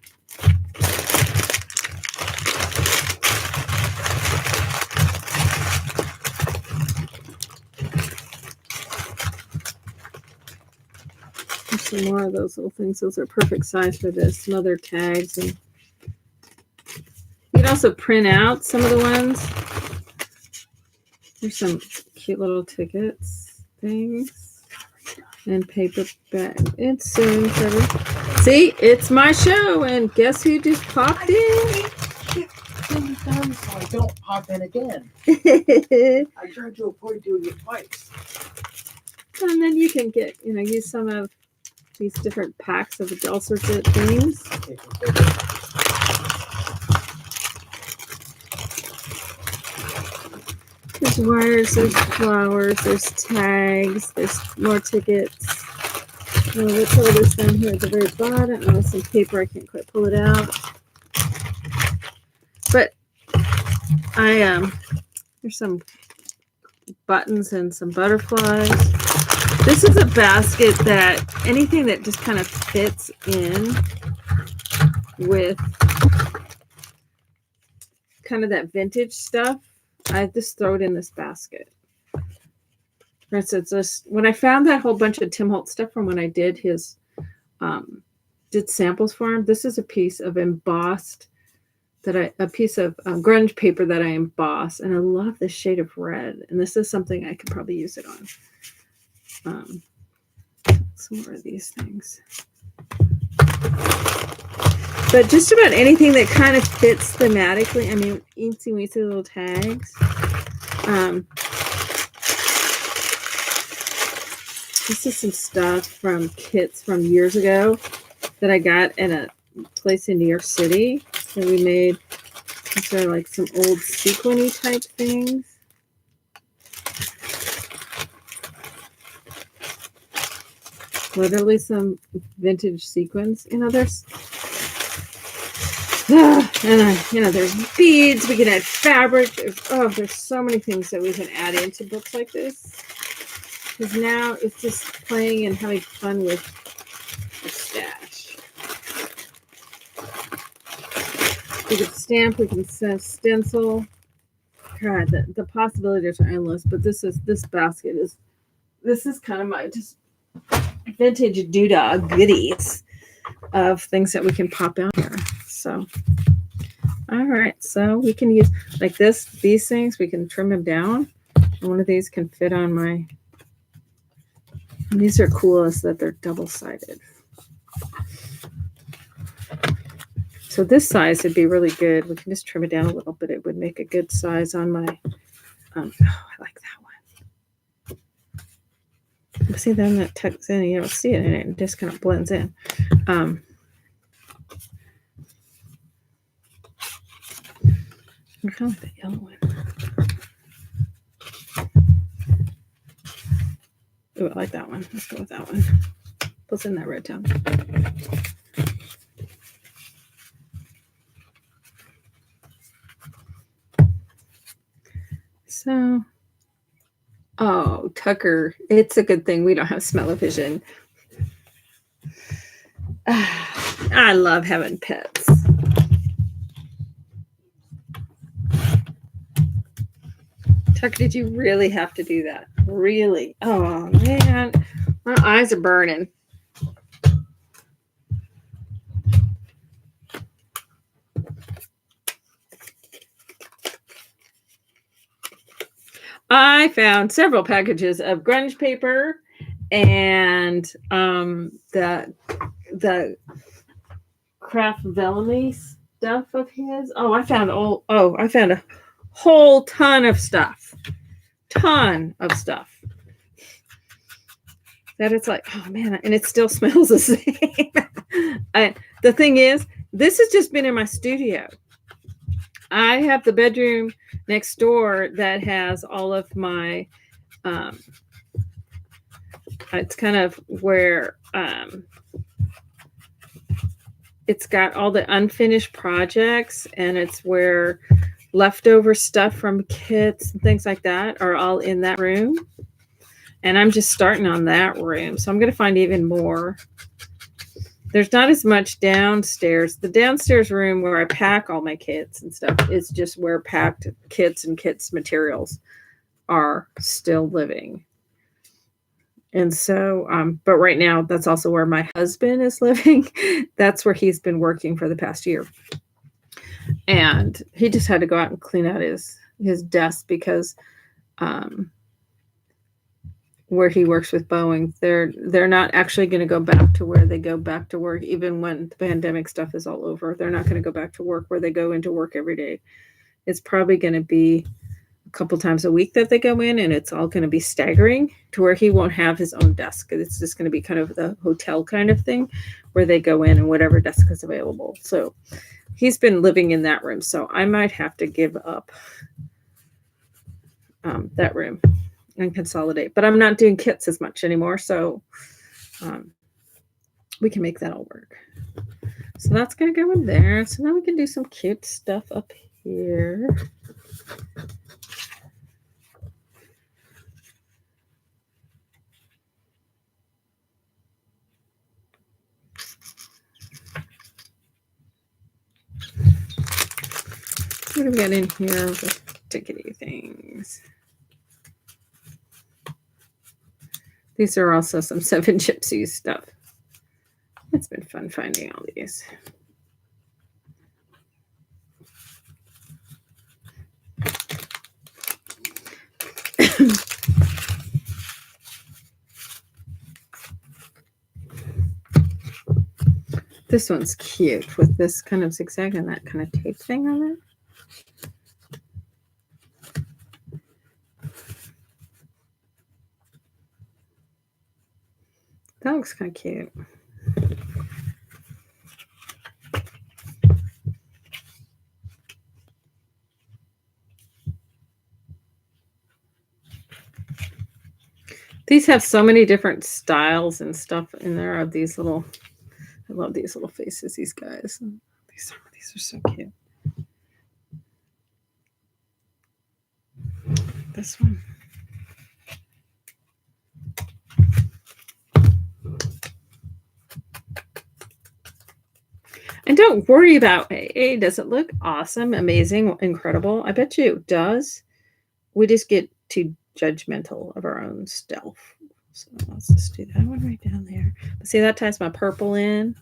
There's some more of those little things. Those are perfect size for this. Some other tags. And you can also print out some of the ones. There's some cute little tickets things and paperback. It's soon, Trevor. See, it's my show, and guess who just popped in? Done, so I don't pop in again. I tried to avoid doing it twice. And then you can get, use some of these different packs of all sorts of things. There's wires, there's flowers, there's tags, there's more tickets. What's all this down here at the very bottom? Oh, some paper, I can't quite pull it out. But there's some buttons and some butterflies. This is a basket that anything that just kind of fits in with kind of that vintage stuff, I just throw it in this basket. For instance, when I found that whole bunch of Tim Holtz stuff from when I did his did samples for him, this is a piece of embossed a piece of grunge paper that I emboss, and I love this shade of red. And this is something I could probably use it on. Some more of these things. But just about anything that kind of fits thematically. I mean, eensy weensy little tags. This is some stuff from kits from years ago that I got at a place in New York City that we made. These are like some old sequiny type things. Literally some vintage sequins. There's there's beads. We can add fabric. There's so many things that we can add into books like this. Because now it's just playing and having fun with a stash. We can stamp. We can stencil. God, the possibilities are endless. But this basket is kind of my just vintage doodah goodies of things that we can pop out here. So, all right. So we can use like these things. We can trim them down. And one of these can fit on my And these are cool is that they're double-sided. So this size would be really good. We can just trim it down a little bit. It would make a good size on my, oh, I like that one. See, then that tucks in, you don't see it in it. It just kind of blends in. I kind of like that yellow one. Ooh, I like that one. Let's go with that one. Plus in that red tone. So, oh, Tucker, it's a good thing we don't have smell-o-vision. I love having pets. Tucker, did you really have to do that? Really? Oh, man. My eyes are burning. I found several packages of grunge paper and the craft vellamy stuff of his. I found a whole ton of stuff. That it's like, oh man, and it still smells the same. The thing is, this has just been in my studio. I have the bedroom next door that has all of my it's kind of where it's got all the unfinished projects, and it's where leftover stuff from kits and things like that are all in that room. And I'm just starting on that room, so I'm going to find even more. There's not as much downstairs. The downstairs room where I pack all my kits and stuff is just where packed kits and kits materials are still living. And so, but right now, that's also where my husband is living. That's where he's been working for the past year. And he just had to go out and clean out his desk because where he works with Boeing, they're not actually going to go back to where they go back to work, even when the pandemic stuff is all over. They're not going to go back to work where they go into work every day. It's probably going to be a couple times a week that they go in, and it's all going to be staggering to where he won't have his own desk. It's just going to be kind of the hotel kind of thing where they go in and whatever desk is available. So he's been living in that room. So I might have to give up that room and consolidate, but I'm not doing kits as much anymore. So we can make that all work. So that's going to go in there. So now we can do some cute stuff up here. What do we got in here with tickety things? These are also some Seven Gypsies stuff. It's been fun finding all these. This one's cute with this kind of zigzag and that kind of tape thing on it. That looks kind of cute. These have so many different styles and stuff in there of these little, I love these little faces, these guys. These are so cute. This one. And don't worry about hey, does it look awesome, amazing, incredible? I bet you it does. We just get too judgmental of our own self. So let's just do that one right down there. But see, that ties my purple in.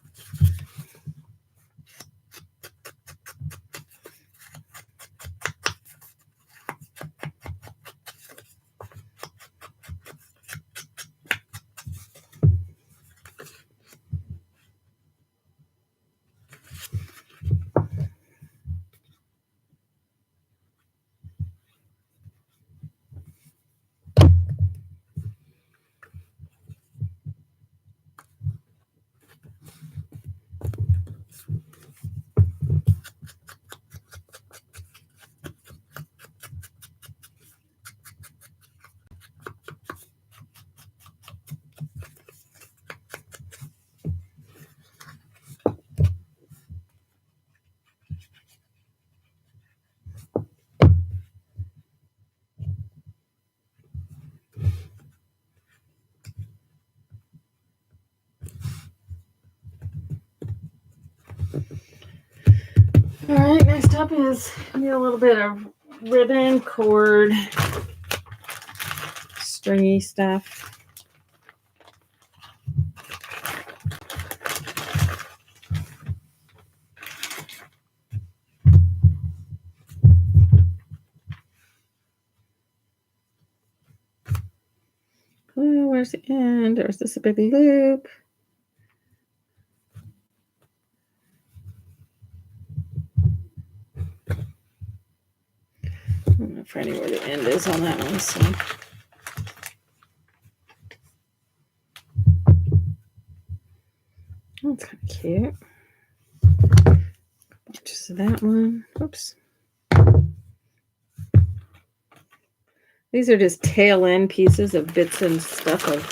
All right, next up is a little bit of ribbon, cord, stringy stuff. Oh, where's the end? There's this a big loop. I'm not finding where the end is on that one. So. Oh, that's kind of cute. Just that one. Oops. These are just tail end pieces of bits and stuff of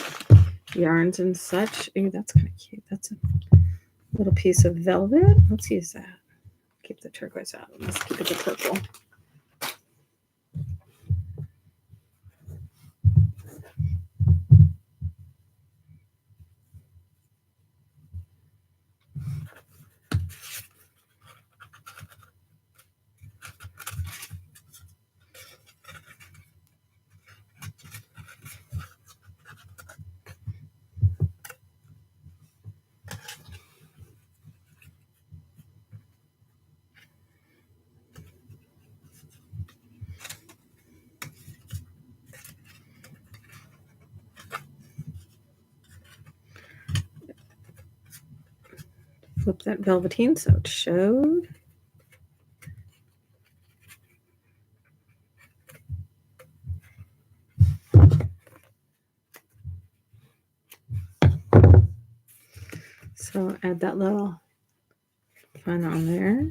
yarns and such. Ooh, that's kind of cute. That's a little piece of velvet. Let's use that. Keep the turquoise out. Let's keep it the purple. Flip that velveteen so it showed. So add that little fun on there.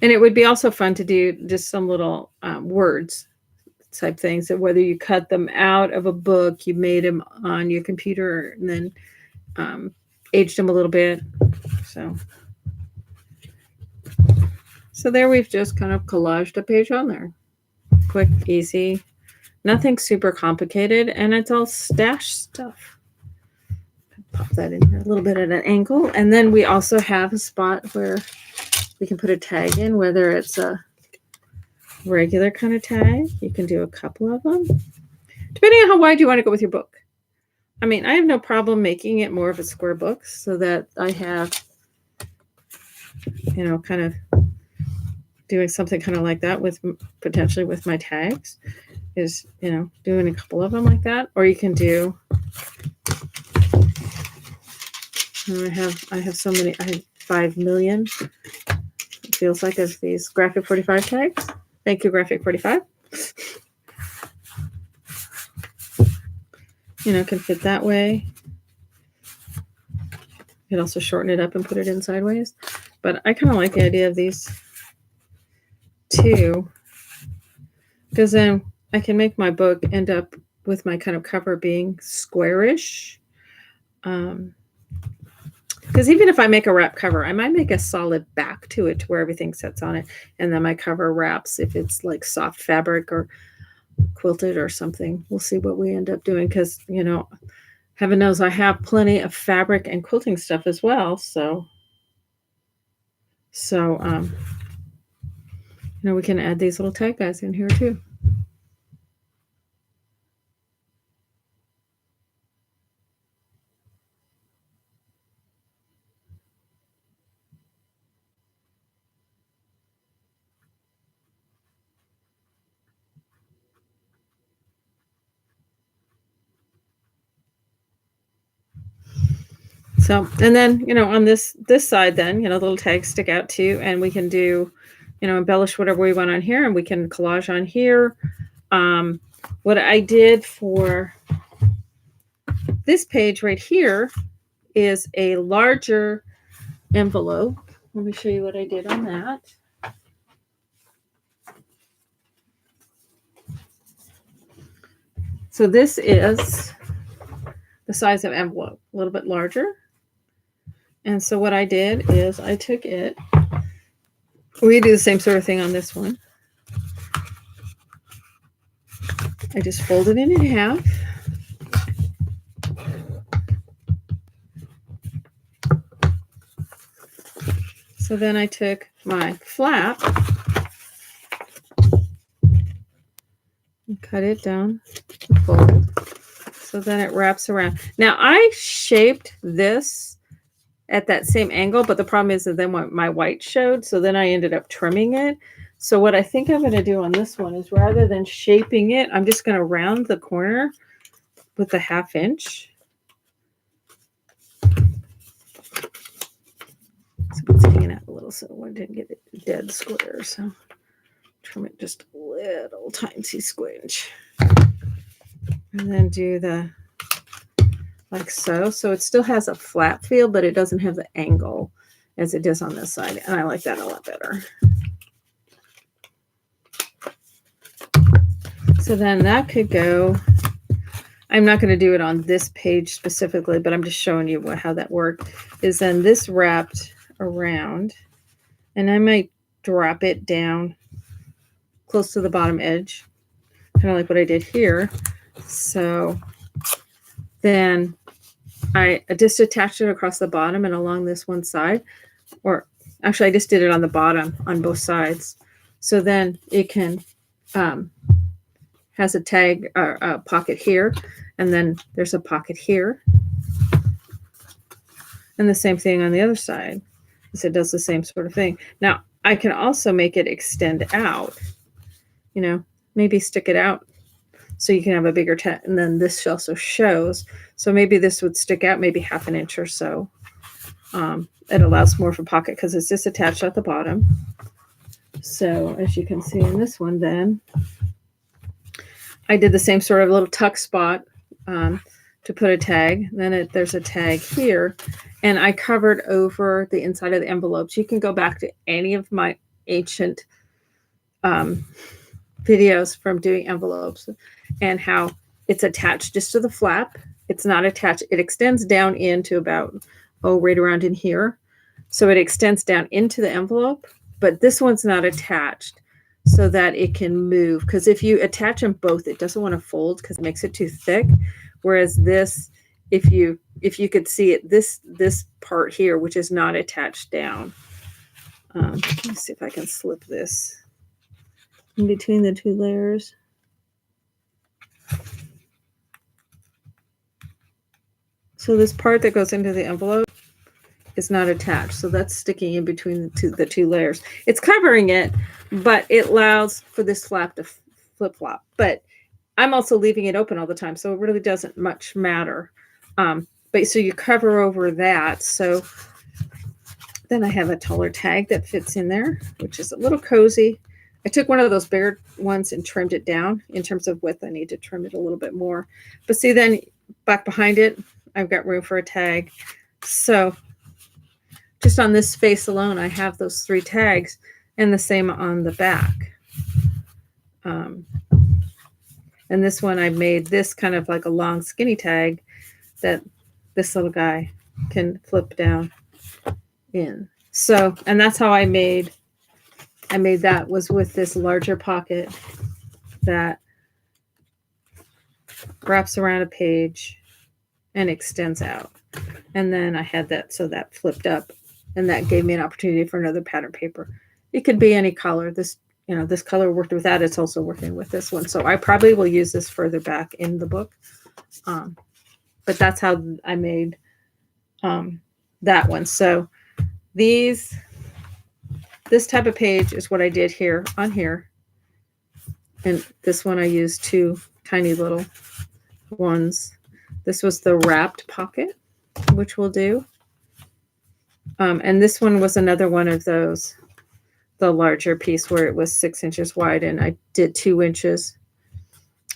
And it would be also fun to do just some little words type things, that whether you cut them out of a book, you made them on your computer and then aged them a little bit. So there we've just kind of collaged a page on there. Quick, easy, nothing super complicated, and it's all stash stuff. Pop that in here a little bit at an angle. And then we also have a spot where we can put a tag in, whether it's a regular kind of tag. You can do a couple of them, depending on how wide you want to go with your book. I mean, I have no problem making it more of a square book so that I have, kind of doing something kind of like that with potentially with my tags is, doing a couple of them like that. Or you can do, I have so many, I have 5 million, it feels like, of these Graphic 45 tags. Thank you, Graphic 45. Can fit that way. You can also shorten it up and put it in sideways. But I kind of like the idea of these two, because then I can make my book end up with my kind of cover being squarish. Because even if I make a wrap cover, I might make a solid back to it to where everything sits on it. And then my cover wraps if it's like soft fabric or quilted or something. We'll see what we end up doing, because, heaven knows I have plenty of fabric and quilting stuff as well. So we can add these little tag guys in here too. So, and then, on this side, then, the little tags stick out too, and we can do, embellish whatever we want on here, and we can collage on here. What I did for this page right here is a larger envelope. Let me show you what I did on that. So this is the size of envelope, a little bit larger. And so what I did is I took it. We do the same sort of thing on this one. I just folded it in half. So then I took my flap and cut it down to fold. So then it wraps around. Now I shaped this at that same angle, but the problem is that then my white showed, so then I ended up trimming it. So what I think I'm going to do on this one is rather than shaping it, I'm just going to round the corner with a 1/2 inch. So it's hanging out a little so I didn't get it dead square. So trim it just a little tiny squinch. And then do the like so. So it still has a flat feel, but it doesn't have the angle as it does on this side. And I like that a lot better. So then that could go, I'm not going to do it on this page specifically, but I'm just showing you how that worked, is then this wrapped around, and I might drop it down close to the bottom edge, kind of like what I did here. So then I just attached it across the bottom and along this one side, or actually I just did it on the bottom on both sides. So then it can has a tag or a pocket here, and then there's a pocket here, and the same thing on the other side. So it does the same sort of thing. Now I can also make it extend out, you know, maybe stick it out so you can have a bigger tag, and then this also shows. So maybe this would stick out maybe 1/2 inch or so. It allows more of a pocket because it's just attached at the bottom. So as you can see in this one, then I did the same sort of little tuck spot to put a tag. Then there's a tag here, and I covered over the inside of the envelopes. You can go back to any of my ancient videos from doing envelopes and how it's attached just to the flap. It's not attached. It extends down into about, right around in here. So it extends down into the envelope, but this one's not attached so that it can move. Because if you attach them both, it doesn't want to fold because it makes it too thick. Whereas this, if you could see it, this part here, which is not attached down. Let me see if I can slip this in between the two layers. So this part that goes into the envelope is not attached. So that's sticking in between the two layers. It's covering it, but it allows for this flap to flip-flop. But I'm also leaving it open all the time, so it really doesn't much matter. But so you cover over that. So then I have a taller tag that fits in there, which is a little cozy. I took one of those bigger ones and trimmed it down. In terms of width, I need to trim it a little bit more. But see, then back behind it, I've got room for a tag. So just on this space alone, I have those 3 tags, and the same on the back. And this one, I made this kind of like a long skinny tag that this little guy can flip down in. So, and that's how I made that, was with this larger pocket that wraps around a page and extends out. And then I had that, so that flipped up, and that gave me an opportunity for another pattern paper. It could be any color. This, this color worked with that. It's also working with this one. So I probably will use this further back in the book. But that's how I made that one. So this type of page is what I did here on here. And this one I used 2 tiny little ones. This was the wrapped pocket, which we'll do. And this one was another one of those, the larger piece where it was 6 inches wide, and I did 2 inches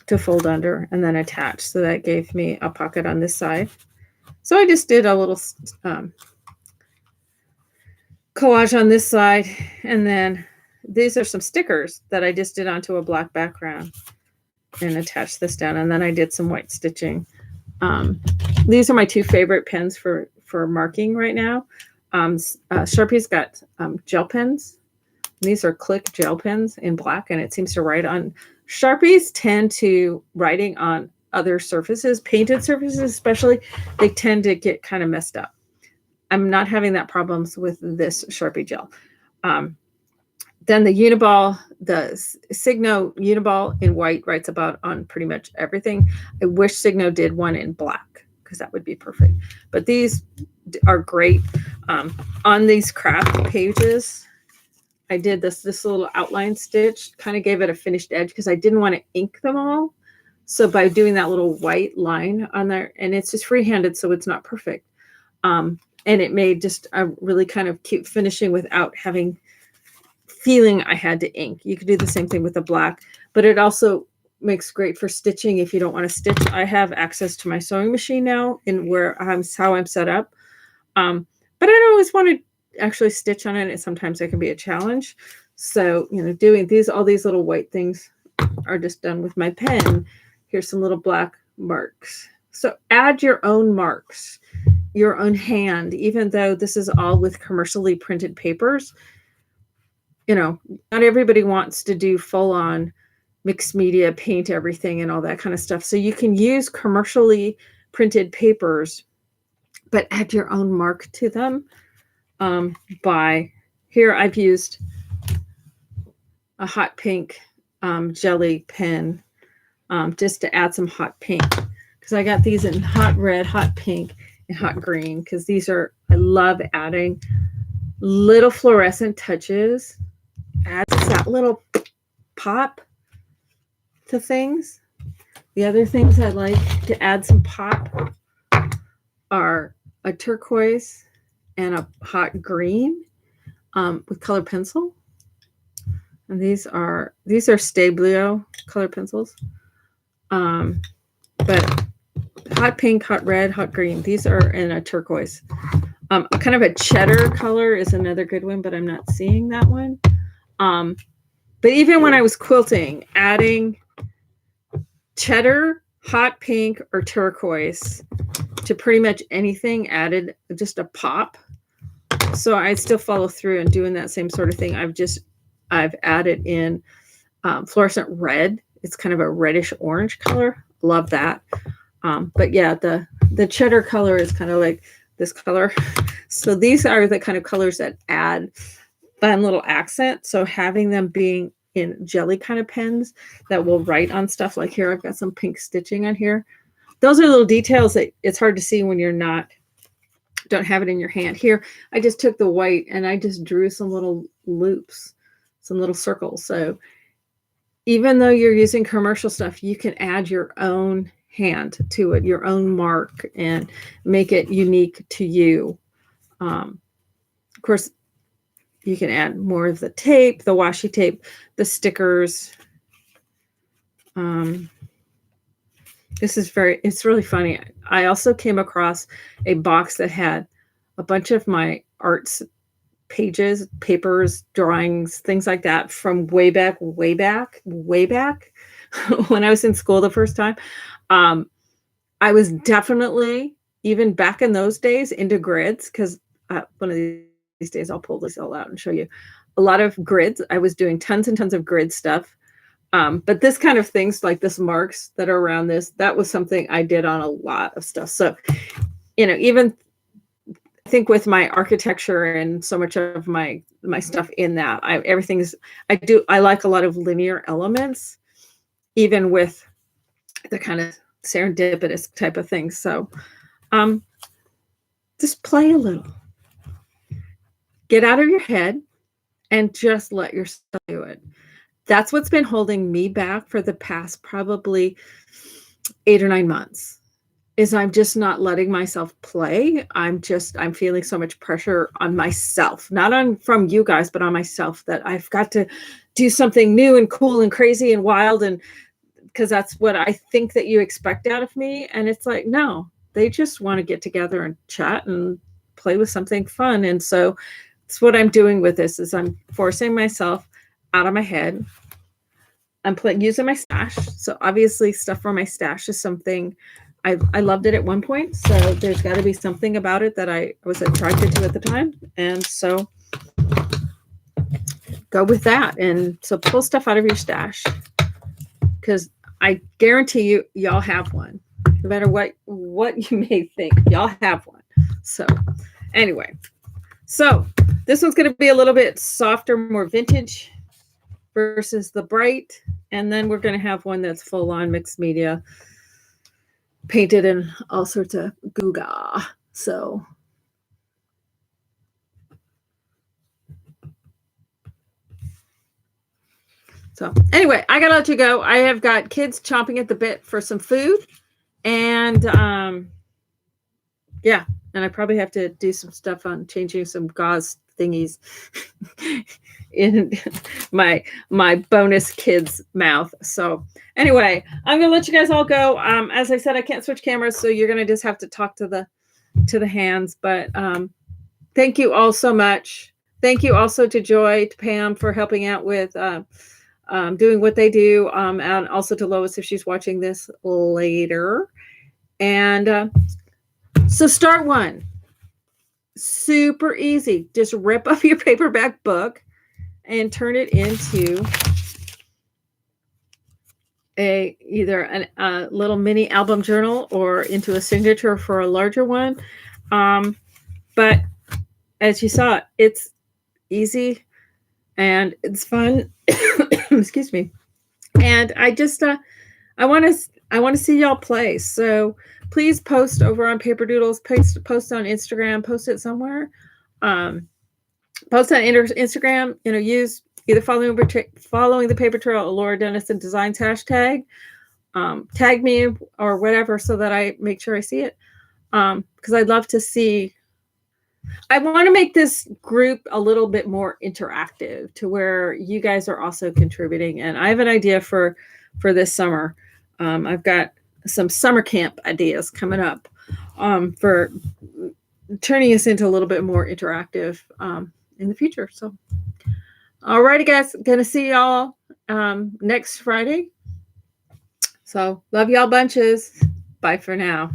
to fold under and then attach. So that gave me a pocket on this side. So I just did a little collage on this side, and then these are some stickers that I just did onto a black background and attached this down, and then I did some white stitching. These are my 2 favorite pens for marking right now. Sharpie's got gel pens. These are Click gel pens in black, and it seems to write on. Sharpies tend to, writing on other surfaces, painted surfaces especially, they tend to get kind of messed up. I'm not having that problems with this Sharpie gel. Then the Uniball, the Signo Uniball in white writes about on pretty much everything. I wish Signo did one in black because that would be perfect. But these are great. On these craft pages, I did this little outline stitch, kind of gave it a finished edge because I didn't want to ink them all. So by doing that little white line on there, and it's just freehanded, so it's not perfect. And it made just a really kind of cute finishing without having feeling I had to ink. You could do the same thing with the black, but it also makes great for stitching if you don't want to stitch. I have access to my sewing machine now in where how I'm set up. But I don't always want to actually stitch on it. And sometimes it can be a challenge. So, doing all these little white things are just done with my pen. Here's some little black marks. So add your own marks, your own hand, even though this is all with commercially printed papers. Not everybody wants to do full on mixed media, paint everything and all that kind of stuff. So you can use commercially printed papers, but add your own mark to them. Here I've used a hot pink jelly pen just to add some hot pink, because I got these in hot red, hot pink, and hot green, because I love adding little fluorescent touches. Adds that little pop to things. The other things I like to add some pop are a turquoise and a hot green with colored pencil. And these are Stabilo color pencils. But hot pink, hot red, hot green. These are in a turquoise. Kind of a cheddar color is another good one, but I'm not seeing that one. But even when I was quilting, adding cheddar, hot pink, or turquoise to pretty much anything added just a pop. So I still follow through and doing that same sort of thing. I've added in fluorescent red. It's kind of a reddish orange color. Love that. But yeah, the cheddar color is kind of like this color. So these are the kind of colors that add fun little accent. So having them being in jelly kind of pens that will write on stuff, like here I've got some pink stitching on here. Those are little details that it's hard to see when you're don't have it in your hand. Here I just took the white and I just drew some little loops, some little circles. So even though you're using commercial stuff, you can add your own hand to it, your own mark, and make it unique to you. Of course, you can add more of the tape, the washi tape, the stickers. It's really funny. I also came across a box that had a bunch of my arts pages, papers, drawings, things like that from way back when I was in school the first time. I was definitely, even back in those days, into grids, because one of these days I'll pull this all out and show you a lot of grids. I was doing tons and tons of grid stuff. But this kind of things like this marks that are around this, that was something I did on a lot of stuff. So, even I think with my architecture and so much of my stuff in that, I like a lot of linear elements, even with the kind of serendipitous type of things. So just play a little. Get out of your head and just let yourself do it. That's what's been holding me back for the past probably 8 or 9 months, is I'm just not letting myself play. I'm feeling so much pressure on myself, not from you guys, but on myself, that I've got to do something new and cool and crazy and wild, and because that's what I think that you expect out of me. And it's like, no, they just want to get together and chat and play with something fun. And so that's what I'm doing with this, is I'm forcing myself out of my head. I'm using my stash. So obviously stuff from my stash is something I loved it at one point. So there's got to be something about it that I was attracted to at the time. And so go with that. And so pull stuff out of your stash, because I guarantee you, y'all have one. No matter what you may think, y'all have one. So Anyway, so this one's going to be a little bit softer, more vintage versus the bright. And then we're going to have one that's full on mixed media, painted in all sorts of goo-gaw. So anyway, I gotta let you go. I have got kids chomping at the bit for some food, and yeah, and I probably have to do some stuff on changing some gauze thingies in my bonus kid's mouth. So anyway, I'm gonna let you guys all go. As I said, I can't switch cameras, so you're gonna just have to talk to the hands. But thank you all so much. Thank you also to Joy, to Pam for helping out with doing what they do, and also to Lois if she's watching this later. And so start one. Super easy. Just rip up your paperback book and turn it into either a little mini album journal or into a signature for a larger one. But as you saw, it's easy and it's fun. Excuse me. And I just I want to see y'all play. So please post over on Paper Doodles, post on Instagram, post it somewhere. Post on Instagram, use either following the Paper Trail or Laura Dennison Designs hashtag. Tag me or whatever so that I make sure I see it. Because I'd love to see. I want to make this group a little bit more interactive to where you guys are also contributing. And I have an idea for this summer. I've got some summer camp ideas coming up for turning us into a little bit more interactive in the future. So, alrighty, guys, gonna see y'all next Friday. So, love y'all bunches. Bye for now.